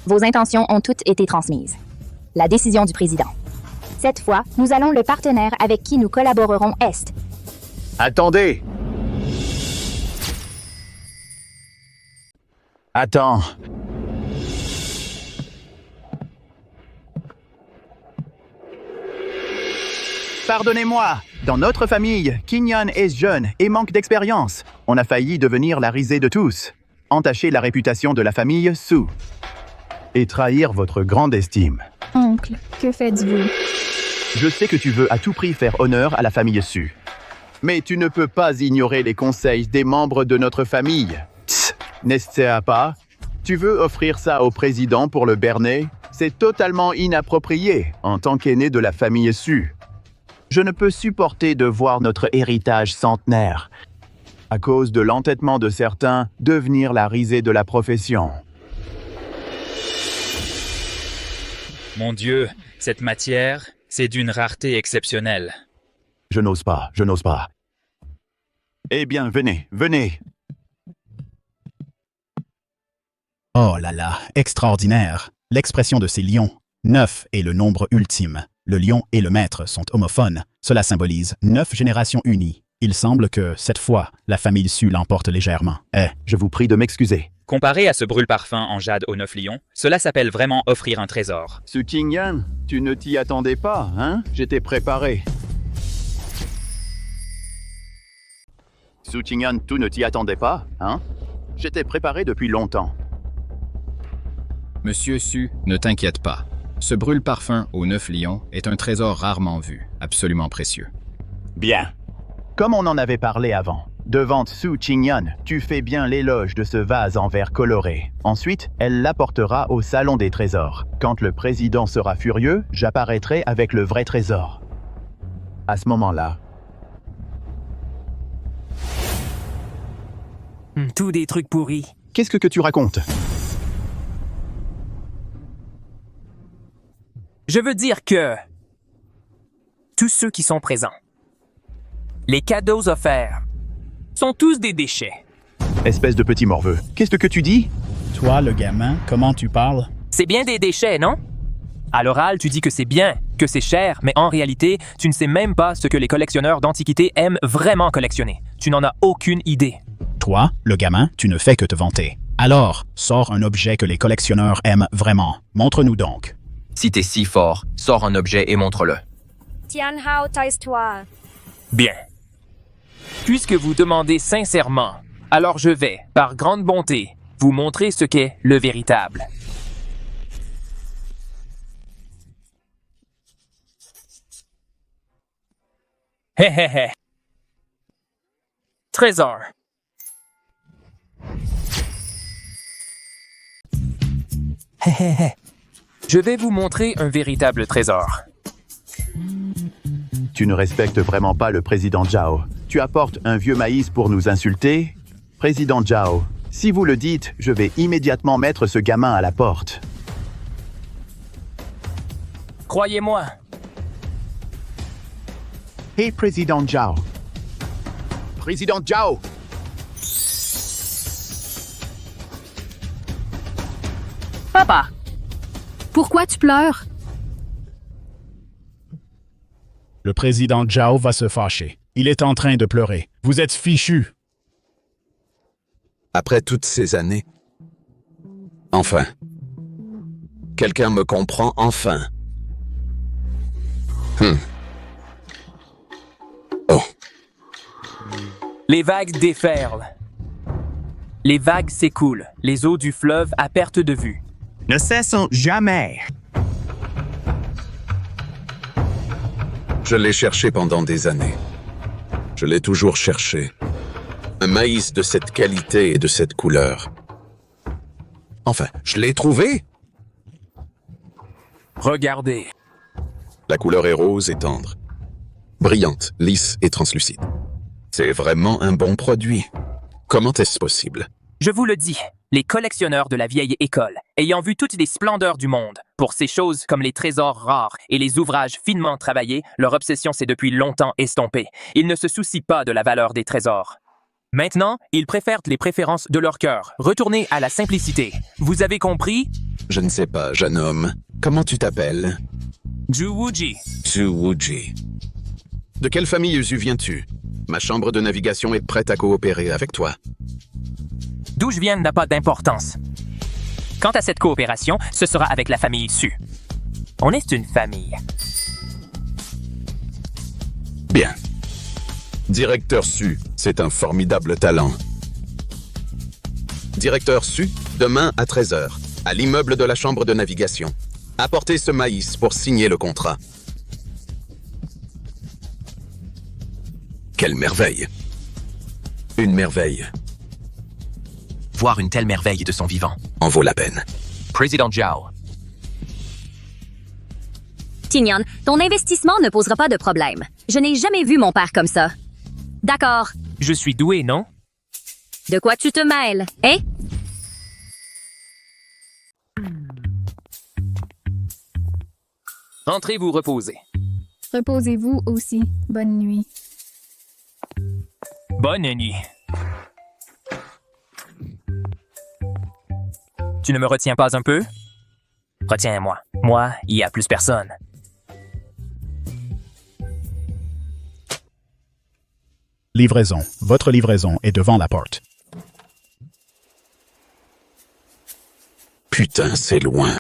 Vos intentions ont toutes été transmises. La décision du président. Cette fois, nous allons le partenaire avec qui nous collaborerons est. Attendez! Attends. Pardonnez-moi. Dans notre famille, Qingyan est jeune et manque d'expérience. On a failli devenir la risée de tous, entacher la réputation de la famille Su et trahir votre grande estime. Oncle, que faites-vous? Je sais que tu veux à tout prix faire honneur à la famille Su. Mais tu ne peux pas ignorer les conseils des membres de notre famille. Tss, n'est-ce pas? Tu veux offrir ça au président pour le berner? C'est totalement inapproprié en tant qu'aîné de la famille Su. Je ne peux supporter de voir notre héritage centenaire, à cause de l'entêtement de certains, devenir la risée de la profession. Mon Dieu, cette matière, c'est d'une rareté exceptionnelle. Je n'ose pas, je n'ose pas. Eh bien, venez, venez. Oh là là, extraordinaire. L'expression de ces lions. 9 est le nombre ultime. Le lion et le maître sont homophones. Cela symbolise 9 générations unies. Il semble que, cette fois, la famille Su l'emporte légèrement. Je vous prie de m'excuser. Comparé à ce brûle-parfum en jade aux 9 lions, cela s'appelle vraiment offrir un trésor. Su Qingyan, tu ne t'y attendais pas, hein? J'étais préparé. Su Qingyan, tu ne t'y attendais pas, hein? J'étais préparé depuis longtemps. Monsieur Su, ne t'inquiète pas. Ce brûle-parfum aux 9 lions est un trésor rarement vu, absolument précieux. Bien. Comme on en avait parlé avant, devant Su Qingyan, tu fais bien l'éloge de ce vase en verre coloré. Ensuite, elle l'apportera au Salon des Trésors. Quand le président sera furieux, j'apparaîtrai avec le vrai trésor. À ce moment-là... Tous des trucs pourris. Qu'est-ce que tu racontes? Je veux dire que... tous ceux qui sont présents, les cadeaux offerts, sont tous des déchets. Espèce de petit morveux. Qu'est-ce que tu dis? Toi, le gamin, comment tu parles? C'est bien des déchets, non? À l'oral, tu dis que c'est bien, que c'est cher, mais en réalité, tu ne sais même pas ce que les collectionneurs d'antiquités aiment vraiment collectionner. Tu n'en as aucune idée. Toi, le gamin, tu ne fais que te vanter. Alors, sors un objet que les collectionneurs aiment vraiment. Montre-nous donc. Si t'es si fort, sors un objet et montre-le. Tianhao, taise-toi. Bien. Puisque vous demandez sincèrement, alors je vais, par grande bonté, vous montrer ce qu'est le véritable. Hé hé hé. Trésor. Hé hé hé. Je vais vous montrer un véritable trésor. Tu ne respectes vraiment pas le président Zhao. Tu apportes un vieux maïs pour nous insulter? Président Zhao, si vous le dites, je vais immédiatement mettre ce gamin à la porte. Croyez-moi. Hey, Président Zhao. Président Zhao! Papa, pourquoi tu pleures? Le président Zhao va se fâcher. Il est en train de pleurer. Vous êtes fichu. Après toutes ces années. Enfin. Quelqu'un me comprend enfin. Oh. Les vagues déferlent. Les vagues s'écoulent, les eaux du fleuve à perte de vue. Ne cessons jamais. Je l'ai cherché pendant des années. Je l'ai toujours cherché. Un maïs de cette qualité et de cette couleur. Enfin, je l'ai trouvé. Regardez. La couleur est rose et tendre. Brillante, lisse et translucide. C'est vraiment un bon produit. Comment est-ce possible? Je vous le dis, les collectionneurs de la vieille école, ayant vu toutes les splendeurs du monde, pour ces choses comme les trésors rares et les ouvrages finement travaillés, leur obsession s'est depuis longtemps estompée. Ils ne se soucient pas de la valeur des trésors. Maintenant, ils préfèrent les préférences de leur cœur. Retournez à la simplicité. Vous avez compris? Je ne sais pas, jeune homme. Comment tu t'appelles? Zhuwuji. Zhuwuji. De quelle famille Zhu viens-tu? Ma chambre de navigation est prête à coopérer avec toi. D'où je viens n'a pas d'importance. Quant à cette coopération, ce sera avec la famille Su. On est une famille. Bien. Directeur Su, c'est un formidable talent. Directeur Su, demain à 13h, à l'immeuble de la chambre de navigation. Apportez ce maïs pour signer le contrat. Quelle merveille! Une merveille. Voir une telle merveille de son vivant en vaut la peine. Président Zhao. Tignan, ton investissement ne posera pas de problème. Je n'ai jamais vu mon père comme ça. D'accord. Je suis doué, non? De quoi tu te mêles, hein? Rentrez vous reposer. Reposez-vous aussi. Bonne nuit. Bonne nuit. Tu ne me retiens pas un peu? Retiens-moi. Moi, il y a plus personne. Livraison. Votre livraison est devant la porte. Putain, c'est loin.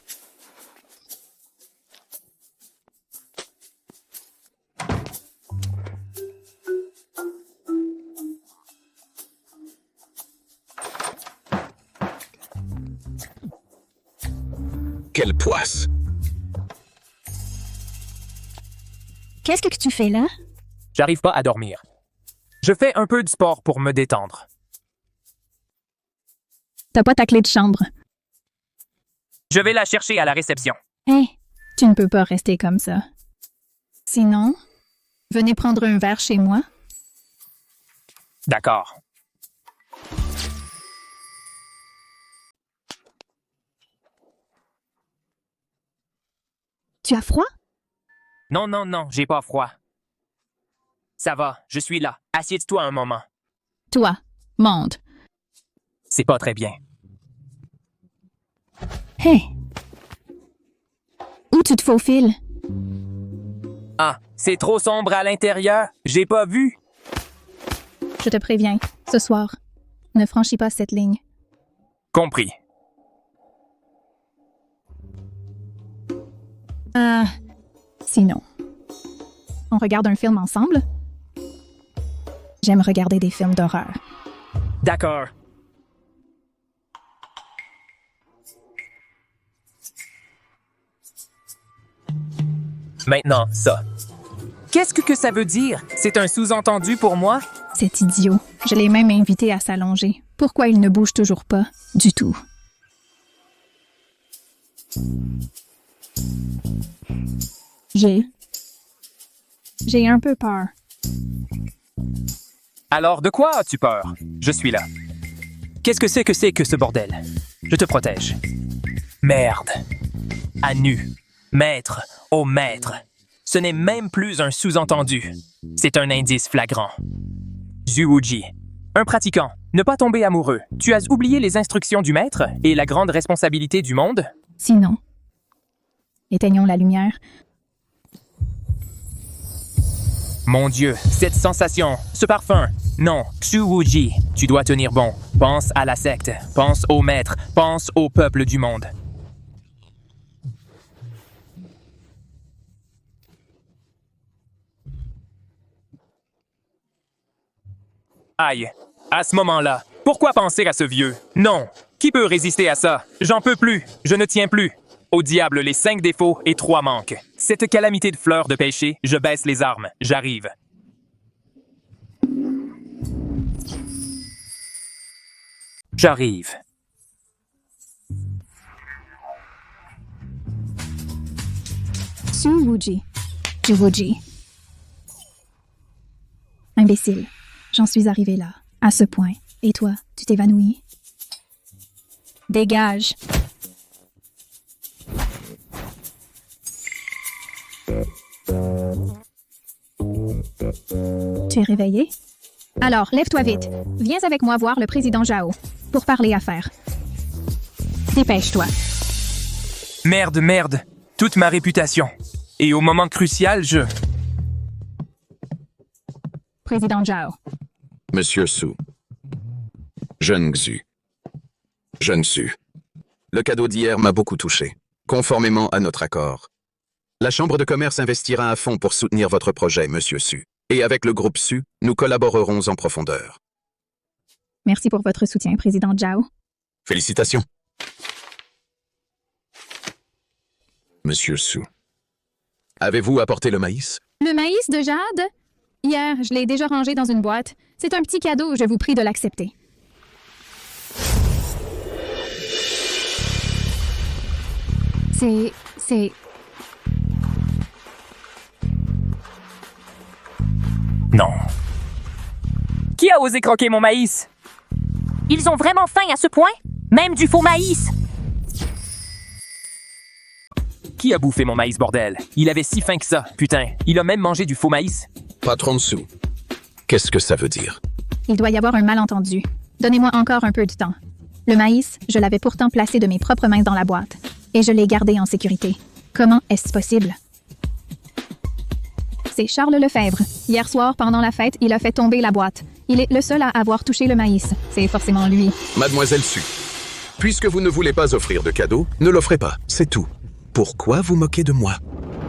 Quelle poisse! Qu'est-ce que tu fais là? J'arrive pas à dormir. Je fais un peu de sport pour me détendre. T'as pas ta clé de chambre. Je vais la chercher à la réception. Hé, tu ne peux pas rester comme ça. Sinon, venez prendre un verre chez moi. D'accord. Tu as froid? Non, non, non, j'ai pas froid. Ça va, je suis là. Assieds-toi un moment. Toi, monte. C'est pas très bien. Hé! Où tu te faufiles? Ah, c'est trop sombre à l'intérieur. J'ai pas vu. Je te préviens, ce soir, ne franchis pas cette ligne. Compris. Sinon, on regarde un film ensemble? J'aime regarder des films d'horreur. D'accord. Maintenant, ça. Qu'est-ce que ça veut dire? C'est un sous-entendu pour moi? C'est idiot. Je l'ai même invité à s'allonger. Pourquoi il ne bouge toujours pas? Du tout. J'ai un peu peur. Alors, de quoi as-tu peur? Je suis là. Qu'est-ce que c'est que ce bordel? Je te protège. Merde. À nu. Maître. Au maître. Ce n'est même plus un sous-entendu. C'est un indice flagrant. Zhuwuji. Un pratiquant. Ne pas tomber amoureux. Tu as oublié les instructions du maître et la grande responsabilité du monde? Sinon, éteignons la lumière. Mon Dieu, cette sensation, ce parfum. Non, Zhuwuji, tu dois tenir bon. Pense à la secte, pense au maître, pense au peuple du monde. Aïe, à ce moment-là, pourquoi penser à ce vieux? Non, qui peut résister à ça? J'en peux plus, je ne tiens plus. Au diable les 5 défauts et 3 manques. Cette calamité de fleurs de péché, je baisse les armes, j'arrive. J'arrive. Zhuwuji, Juroji. Imbécile. J'en suis arrivé là, à ce point. Et toi, tu t'évanouis? Dégage. Tu es réveillé? Alors, lève-toi vite. Viens avec moi voir le président Zhao pour parler affaires. Dépêche-toi. Merde, merde. Toute ma réputation. Et au moment crucial, Président Zhao. Monsieur Su. Jeune Xu. Jeune Su. Le cadeau d'hier m'a beaucoup touché, conformément à notre accord. La Chambre de commerce investira à fond pour soutenir votre projet, Monsieur Su. Et avec le groupe Su, nous collaborerons en profondeur. Merci pour votre soutien, président Zhao. Félicitations. Monsieur Su. Avez-vous apporté le maïs? Le maïs de Jade? Hier, je l'ai déjà rangé dans une boîte. C'est un petit cadeau, je vous prie de l'accepter. C'est... Non. Qui a osé croquer mon maïs? Ils ont vraiment faim à ce point? Même du faux maïs? Qui a bouffé mon maïs, bordel? Il avait si faim que ça, putain. Il a même mangé du faux maïs. Patron Su. Qu'est-ce que ça veut dire? Il doit y avoir un malentendu. Donnez-moi encore un peu de temps. Le maïs, je l'avais pourtant placé de mes propres mains dans la boîte. Et je l'ai gardé en sécurité. Comment est-ce possible? C'est Charles Lefebvre. Hier soir, pendant la fête, il a fait tomber la boîte. Il est le seul à avoir touché le maïs. C'est forcément lui. Mademoiselle Su. Puisque vous ne voulez pas offrir de cadeau, ne l'offrez pas, c'est tout. Pourquoi vous moquez de moi?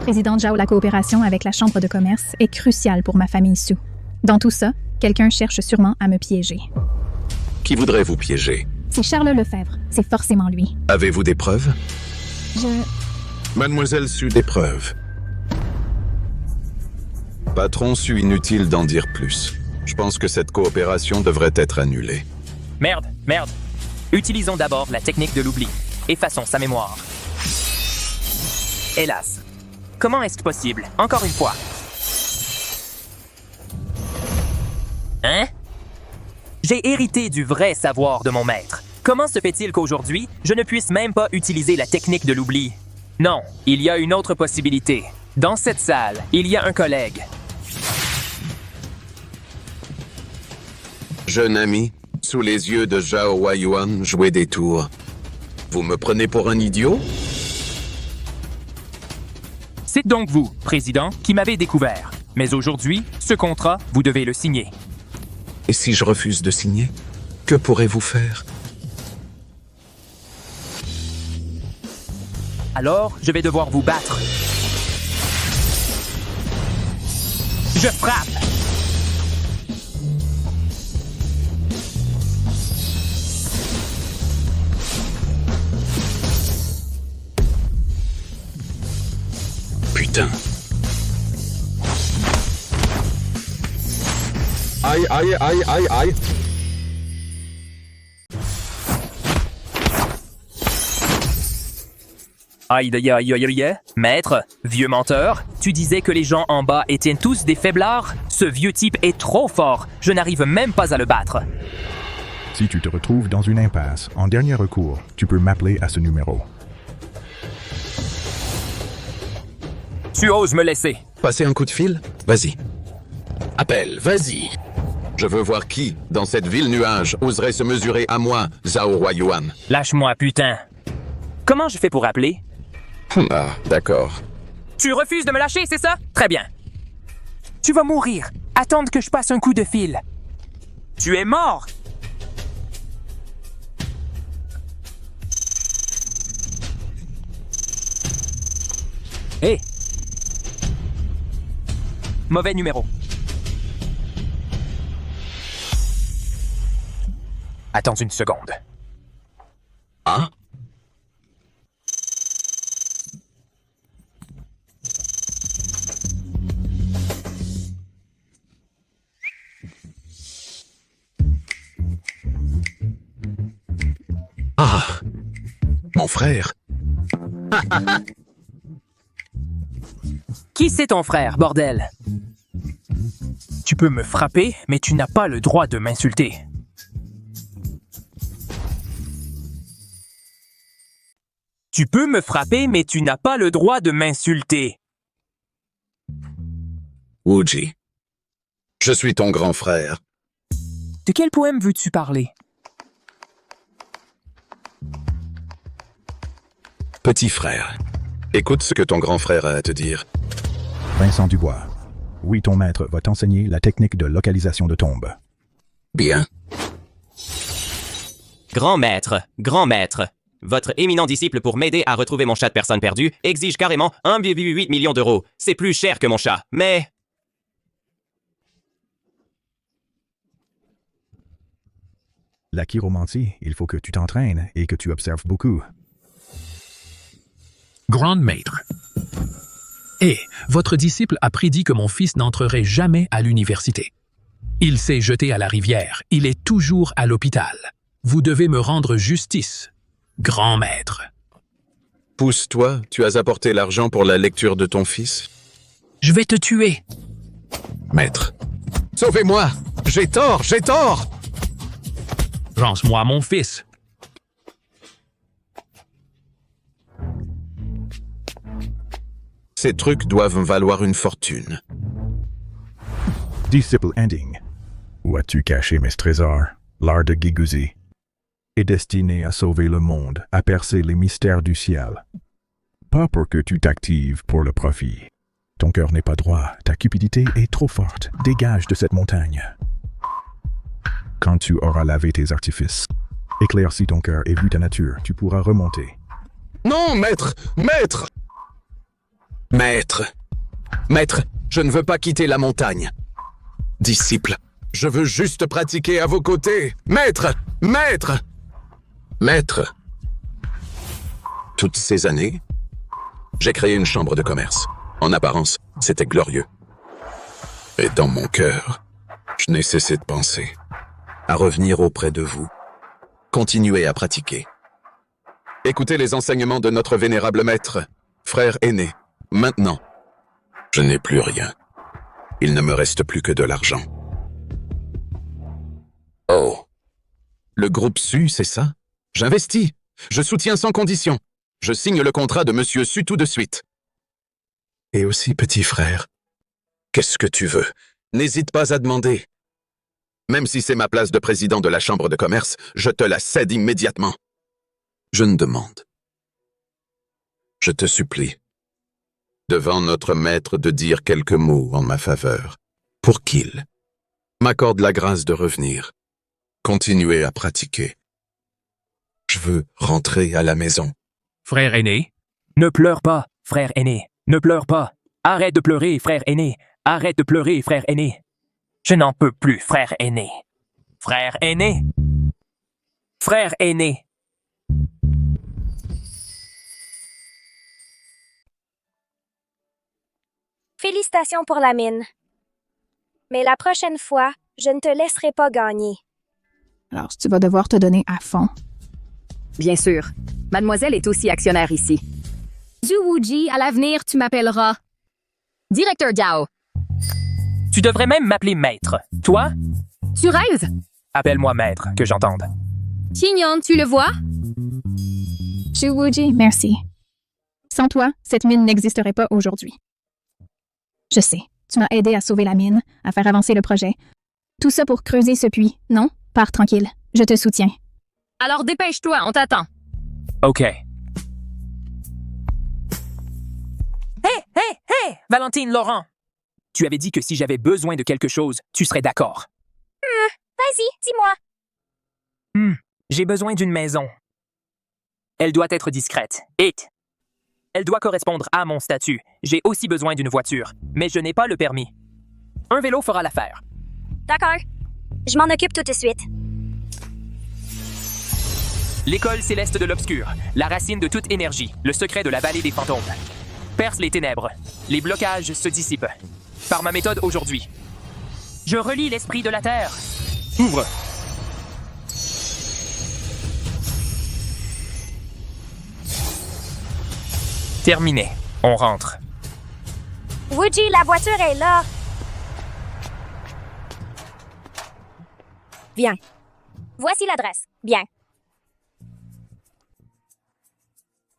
Président Zhao, la coopération avec la Chambre de commerce est cruciale pour ma famille Su. Dans tout ça, quelqu'un cherche sûrement à me piéger. Qui voudrait vous piéger? C'est Charles Lefebvre. C'est forcément lui. Avez-vous des preuves? Je... Mademoiselle Su, des preuves. Patron Su, inutile d'en dire plus. Je pense que cette coopération devrait être annulée. Merde, merde. Utilisons d'abord la technique de l'oubli. Effaçons sa mémoire. Hélas. Comment est-ce possible? Encore une fois. Hein? J'ai hérité du vrai savoir de mon maître. Comment se fait-il qu'aujourd'hui, je ne puisse même pas utiliser la technique de l'oubli? Non, il y a une autre possibilité. Dans cette salle, il y a un collègue. Jeune ami, sous les yeux de Zhao Huayuan, jouez des tours. Vous me prenez pour un idiot? C'est donc vous, président, qui m'avez découvert. Mais aujourd'hui, ce contrat, vous devez le signer. Et si je refuse de signer, que pourrez-vous faire? Alors, je vais devoir vous battre. Je frappe! Putain. Aïe, aïe, aïe, aïe, aïe. Aïe, aïe, aïe, aïe, aïe. Maître, vieux menteur, tu disais que les gens en bas étaient tous des faiblards? Ce vieux type est trop fort. Je n'arrive même pas à le battre. Si tu te retrouves dans une impasse, en dernier recours, tu peux m'appeler à ce numéro. Tu oses me laisser? Passer un coup de fil? Vas-y. Appelle, vas-y. Je veux voir qui, dans cette ville nuage, oserait se mesurer à moi, Zhao Huayuan. Lâche-moi, putain. Comment je fais pour appeler? Ah, d'accord. Tu refuses de me lâcher, c'est ça? Très bien. Tu vas mourir. Attendre que je passe un coup de fil. Tu es mort! Hé! Mauvais numéro. Attends une seconde. Ah? Ah! Mon frère! Qui c'est ton frère, bordel? Tu peux me frapper, mais tu n'as pas le droit de m'insulter. Tu peux me frapper, mais tu n'as pas le droit de m'insulter. Wuji, je suis ton grand frère. De quel poème veux-tu parler? Petit frère, écoute ce que ton grand frère a à te dire. Vincent Dubois. Oui, ton maître va t'enseigner la technique de localisation de tombes. Bien. Grand maître, votre éminent disciple pour m'aider à retrouver mon chat de personne perdue exige carrément 1,8 million d'euros. C'est plus cher que mon chat, mais... La chiromancie, il faut que tu t'entraînes et que tu observes beaucoup. Grand maître. Votre disciple a prédit que mon fils n'entrerait jamais à l'université. Il s'est jeté à la rivière. Il est toujours à l'hôpital. Vous devez me rendre justice, grand maître. Pousse-toi, tu as apporté l'argent pour la lecture de ton fils? Je vais te tuer. Maître. Sauvez-moi! J'ai tort! Rance-moi mon fils. Ces trucs doivent valoir une fortune. Disciple Ending. Où as-tu caché mes trésors? L'art de Giguzi est destiné à sauver le monde, à percer les mystères du ciel. Pas pour que tu t'actives pour le profit. Ton cœur n'est pas droit, ta cupidité est trop forte. Dégage de cette montagne. Quand tu auras lavé tes artifices, éclairci ton cœur et vu ta nature, tu pourras remonter. Non, maître! Maître, je ne veux pas quitter la montagne. Disciple, je veux juste pratiquer à vos côtés. Maître! Toutes ces années, j'ai créé une chambre de commerce. En apparence, c'était glorieux. Et dans mon cœur, je n'ai cessé de penser à revenir auprès de vous. Continuez à pratiquer. Écoutez les enseignements de notre vénérable maître, frère aîné. Maintenant, je n'ai plus rien. Il ne me reste plus que de l'argent. Oh. Le groupe Su, c'est ça? J'investis. Je soutiens sans condition. Je signe le contrat de Monsieur Su tout de suite. Et aussi, petit frère, qu'est-ce que tu veux? N'hésite pas à demander. Même si c'est ma place de président de la chambre de commerce, je te la cède immédiatement. Je ne demande. Je te supplie, devant notre maître, de dire quelques mots en ma faveur, pour qu'il m'accorde la grâce de revenir. Continuez à pratiquer. Je veux rentrer à la maison. Frère aîné? Ne pleure pas, frère aîné. Ne pleure pas. Arrête de pleurer, frère aîné. Arrête de pleurer, frère aîné. Je n'en peux plus, frère aîné. Frère aîné? Frère aîné. Félicitations pour la mine. Mais la prochaine fois, je ne te laisserai pas gagner. Alors, tu vas devoir te donner à fond. Bien sûr. Mademoiselle est aussi actionnaire ici. Zhu Wuji, à l'avenir, tu m'appelleras Directeur Dao. Tu devrais même m'appeler maître. Toi? Tu rêves? Appelle-moi maître, que j'entende. Qingyan, tu le vois? Zhu Wuji, merci. Sans toi, cette mine n'existerait pas aujourd'hui. Je sais, tu m'as aidé à sauver la mine, à faire avancer le projet. Tout ça pour creuser ce puits, non? Pars tranquille, je te soutiens. Alors dépêche-toi, on t'attend. OK. Hey! Valentine Laurent! Tu avais dit que si j'avais besoin de quelque chose, tu serais d'accord. Vas-y, dis-moi. J'ai besoin d'une maison. Elle doit être discrète. Elle doit correspondre à mon statut. J'ai aussi besoin d'une voiture, mais je n'ai pas le permis. Un vélo fera l'affaire. D'accord. Je m'en occupe tout de suite. L'école céleste de l'obscur, la racine de toute énergie, le secret de la vallée des fantômes. Perce les ténèbres. Les blocages se dissipent. Par ma méthode aujourd'hui. Je relie l'esprit de la Terre. Ouvre. Terminé. On rentre. Wuji, la voiture est là. Viens. Voici l'adresse. Bien.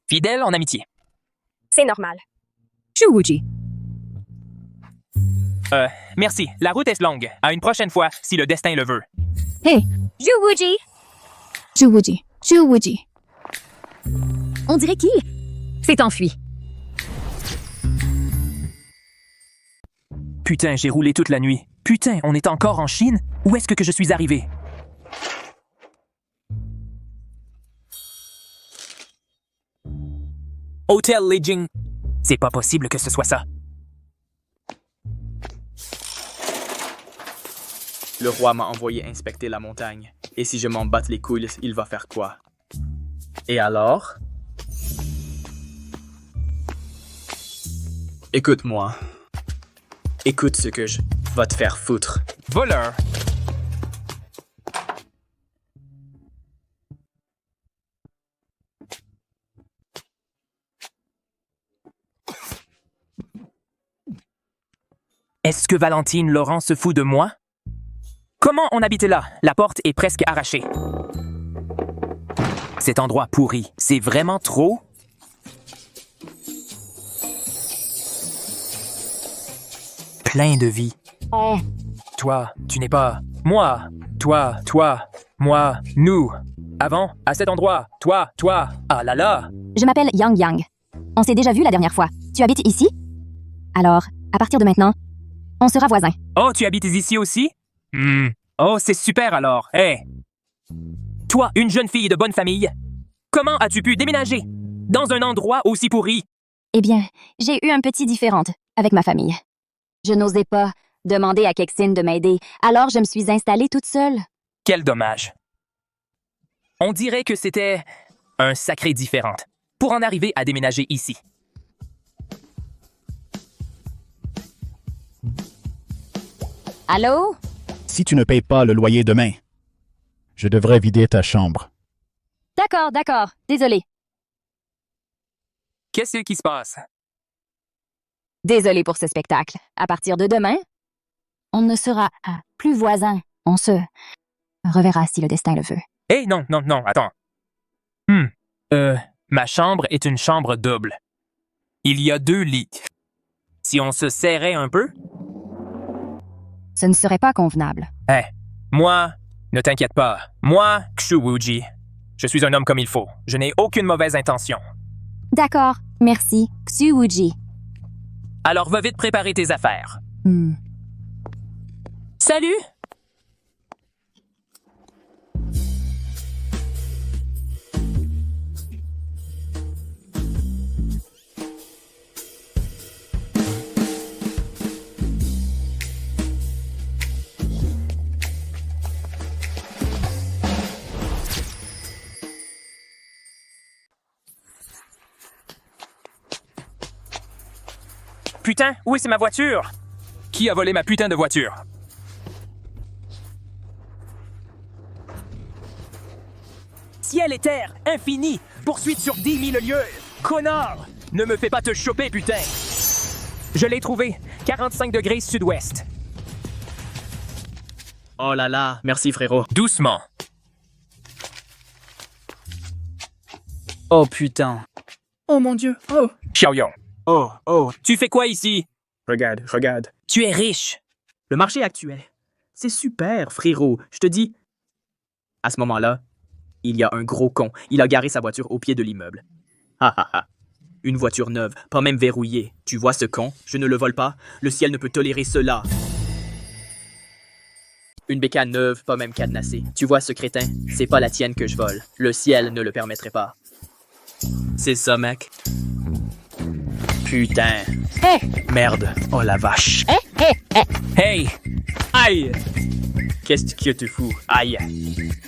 Fidèle en amitié. C'est normal. Wuji. Merci. La route est longue. À une prochaine fois, si le destin le veut. Hey, Wuji. Wuji. Wuji. On dirait qu'il s'est enfui. Putain, j'ai roulé toute la nuit. Putain, on est encore en Chine? Où est-ce que je suis arrivé? Hotel Lijing. C'est pas possible que ce soit ça. Le roi m'a envoyé inspecter la montagne. Et si je m'en batte les couilles, il va faire quoi? Et alors? Écoute-moi. Écoute ce que je vais te faire foutre. Voleur. Est-ce que Valentine Laurent se fout de moi? Comment on habitait là? La porte est presque arrachée. Cet endroit pourri, c'est vraiment trop? Plein de vie. Toi, tu n'es pas... Moi, toi, moi, nous. Avant, à cet endroit, toi, ah là là. Je m'appelle Yang Yang. On s'est déjà vu la dernière fois. Tu habites ici? Alors, à partir de maintenant, on sera voisins. Oh, tu habites ici aussi? Oh, c'est super alors. Hey! Toi, une jeune fille de bonne famille, comment as-tu pu déménager dans un endroit aussi pourri? Eh bien, j'ai eu un petit différente avec ma famille. Je n'osais pas demander à Kexin de m'aider, alors je me suis installée toute seule. Quel dommage. On dirait que c'était un sacré différente pour en arriver à déménager ici. Allô? Si tu ne payes pas le loyer demain, je devrais vider ta chambre. D'accord. Désolée. Qu'est-ce qui se passe? Désolée pour ce spectacle. À partir de demain, on ne sera plus voisins. On se reverra si le destin le veut. Hey, non, attends. Ma chambre est une chambre double. Il y a 2 lits. Si on se serrait un peu? Ce ne serait pas convenable. Moi, ne t'inquiète pas. Moi, Kshu Wuji. Je suis un homme comme il faut. Je n'ai aucune mauvaise intention. D'accord, merci. Xu Wuji. Alors va vite préparer tes affaires. Salut! Putain, où est ma voiture? Qui a volé ma putain de voiture? Ciel et terre, infini, poursuite sur 10 000 lieues. Connard! Ne me fais pas te choper, putain! Je l'ai trouvé, 45 degrés sud-ouest. Oh là là, merci frérot. Doucement. Oh putain. Oh mon dieu, oh. Xiaoyong. Oh. Tu fais quoi ici? Regarde. Tu es riche. Le marché actuel. C'est super, frérot. Je te dis. À ce moment-là, il y a un gros con. Il a garé sa voiture au pied de l'immeuble. Une voiture neuve, pas même verrouillée. Tu vois ce con? Je ne le vole pas. Le ciel ne peut tolérer cela. Une bécane neuve, pas même cadenassée. Tu vois ce crétin? C'est pas la tienne que je vole. Le ciel ne le permettrait pas. C'est ça, mec. Putain. Merde. Oh la vache. Hey! Aïe! Qu'est-ce que tu fous? Aïe!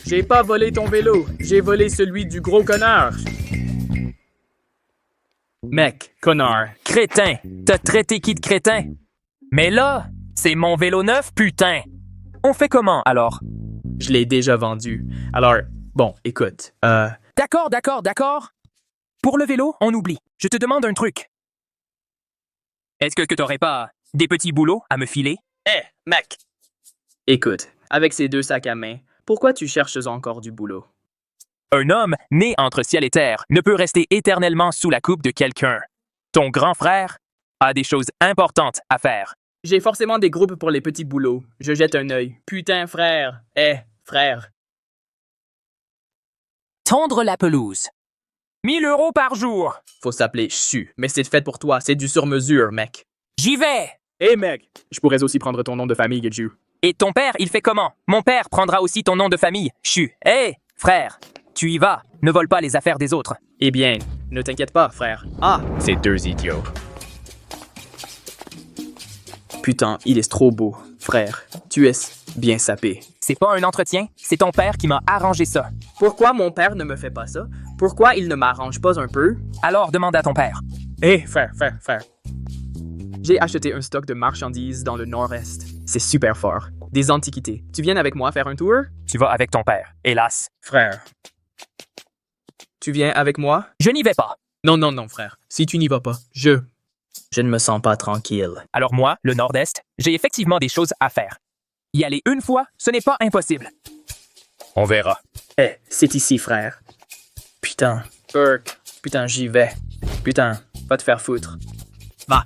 J'ai pas volé ton vélo. J'ai volé celui du gros connard. Mec, connard. Crétin! T'as traité qui de crétin? Mais là, c'est mon vélo neuf, putain! On fait comment, alors? Je l'ai déjà vendu. Alors, bon, écoute, D'accord. Pour le vélo, on oublie. Je te demande un truc. Est-ce que t'aurais pas des petits boulots à me filer? Mec! Écoute, avec ces 2 sacs à main, pourquoi tu cherches encore du boulot? Un homme né entre ciel et terre ne peut rester éternellement sous la coupe de quelqu'un. Ton grand frère a des choses importantes à faire. J'ai forcément des groupes pour les petits boulots. Je jette un œil. Putain, frère! Frère! Tondre la pelouse. 1000 € par jour. Faut s'appeler Chu, mais c'est fait pour toi, c'est du sur-mesure, mec. J'y vais! Mec, je pourrais aussi prendre ton nom de famille, Giju. Et ton père, il fait comment? Mon père prendra aussi ton nom de famille, Chu. Frère, tu y vas. Ne vole pas les affaires des autres. Eh bien, ne t'inquiète pas, frère. Ces 2 idiots. Putain, il est trop beau. Frère, tu es bien sapé. C'est pas un entretien, c'est ton père qui m'a arrangé ça. Pourquoi mon père ne me fait pas ça? Pourquoi il ne m'arrange pas un peu? Alors demande à ton père. Frère. J'ai acheté un stock de marchandises dans le nord-est. C'est super fort. Des antiquités. Tu viens avec moi faire un tour? Tu vas avec ton père, hélas. Frère. Tu viens avec moi? Je n'y vais pas. Non, frère. Si tu n'y vas pas, je ne me sens pas tranquille. Alors moi, le nord-est, j'ai effectivement des choses à faire. Y aller une fois, ce n'est pas impossible. On verra. C'est ici, frère. Putain, Burke. Putain, j'y vais. Putain, va te faire foutre. Va.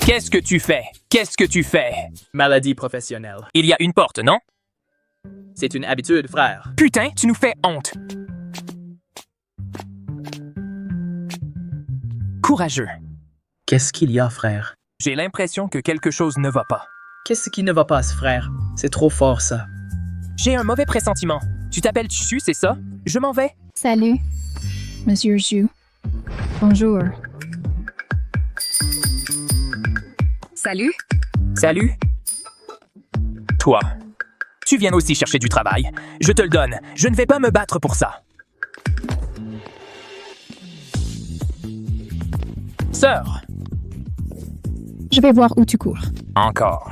Qu'est-ce que tu fais? Qu'est-ce que tu fais? Maladie professionnelle. Il y a une porte, non? C'est une habitude, frère. Putain, tu nous fais honte. Courageux. Qu'est-ce qu'il y a, frère? J'ai l'impression que quelque chose ne va pas. Qu'est-ce qui ne va pas, frère? C'est trop fort, ça. J'ai un mauvais pressentiment. Tu t'appelles Chu, c'est ça? Je m'en vais. Salut, Monsieur Chu. Bonjour. Salut. Salut. Toi, tu viens aussi chercher du travail. Je te le donne. Je ne vais pas me battre pour ça. Sœur. Je vais voir où tu cours. Encore.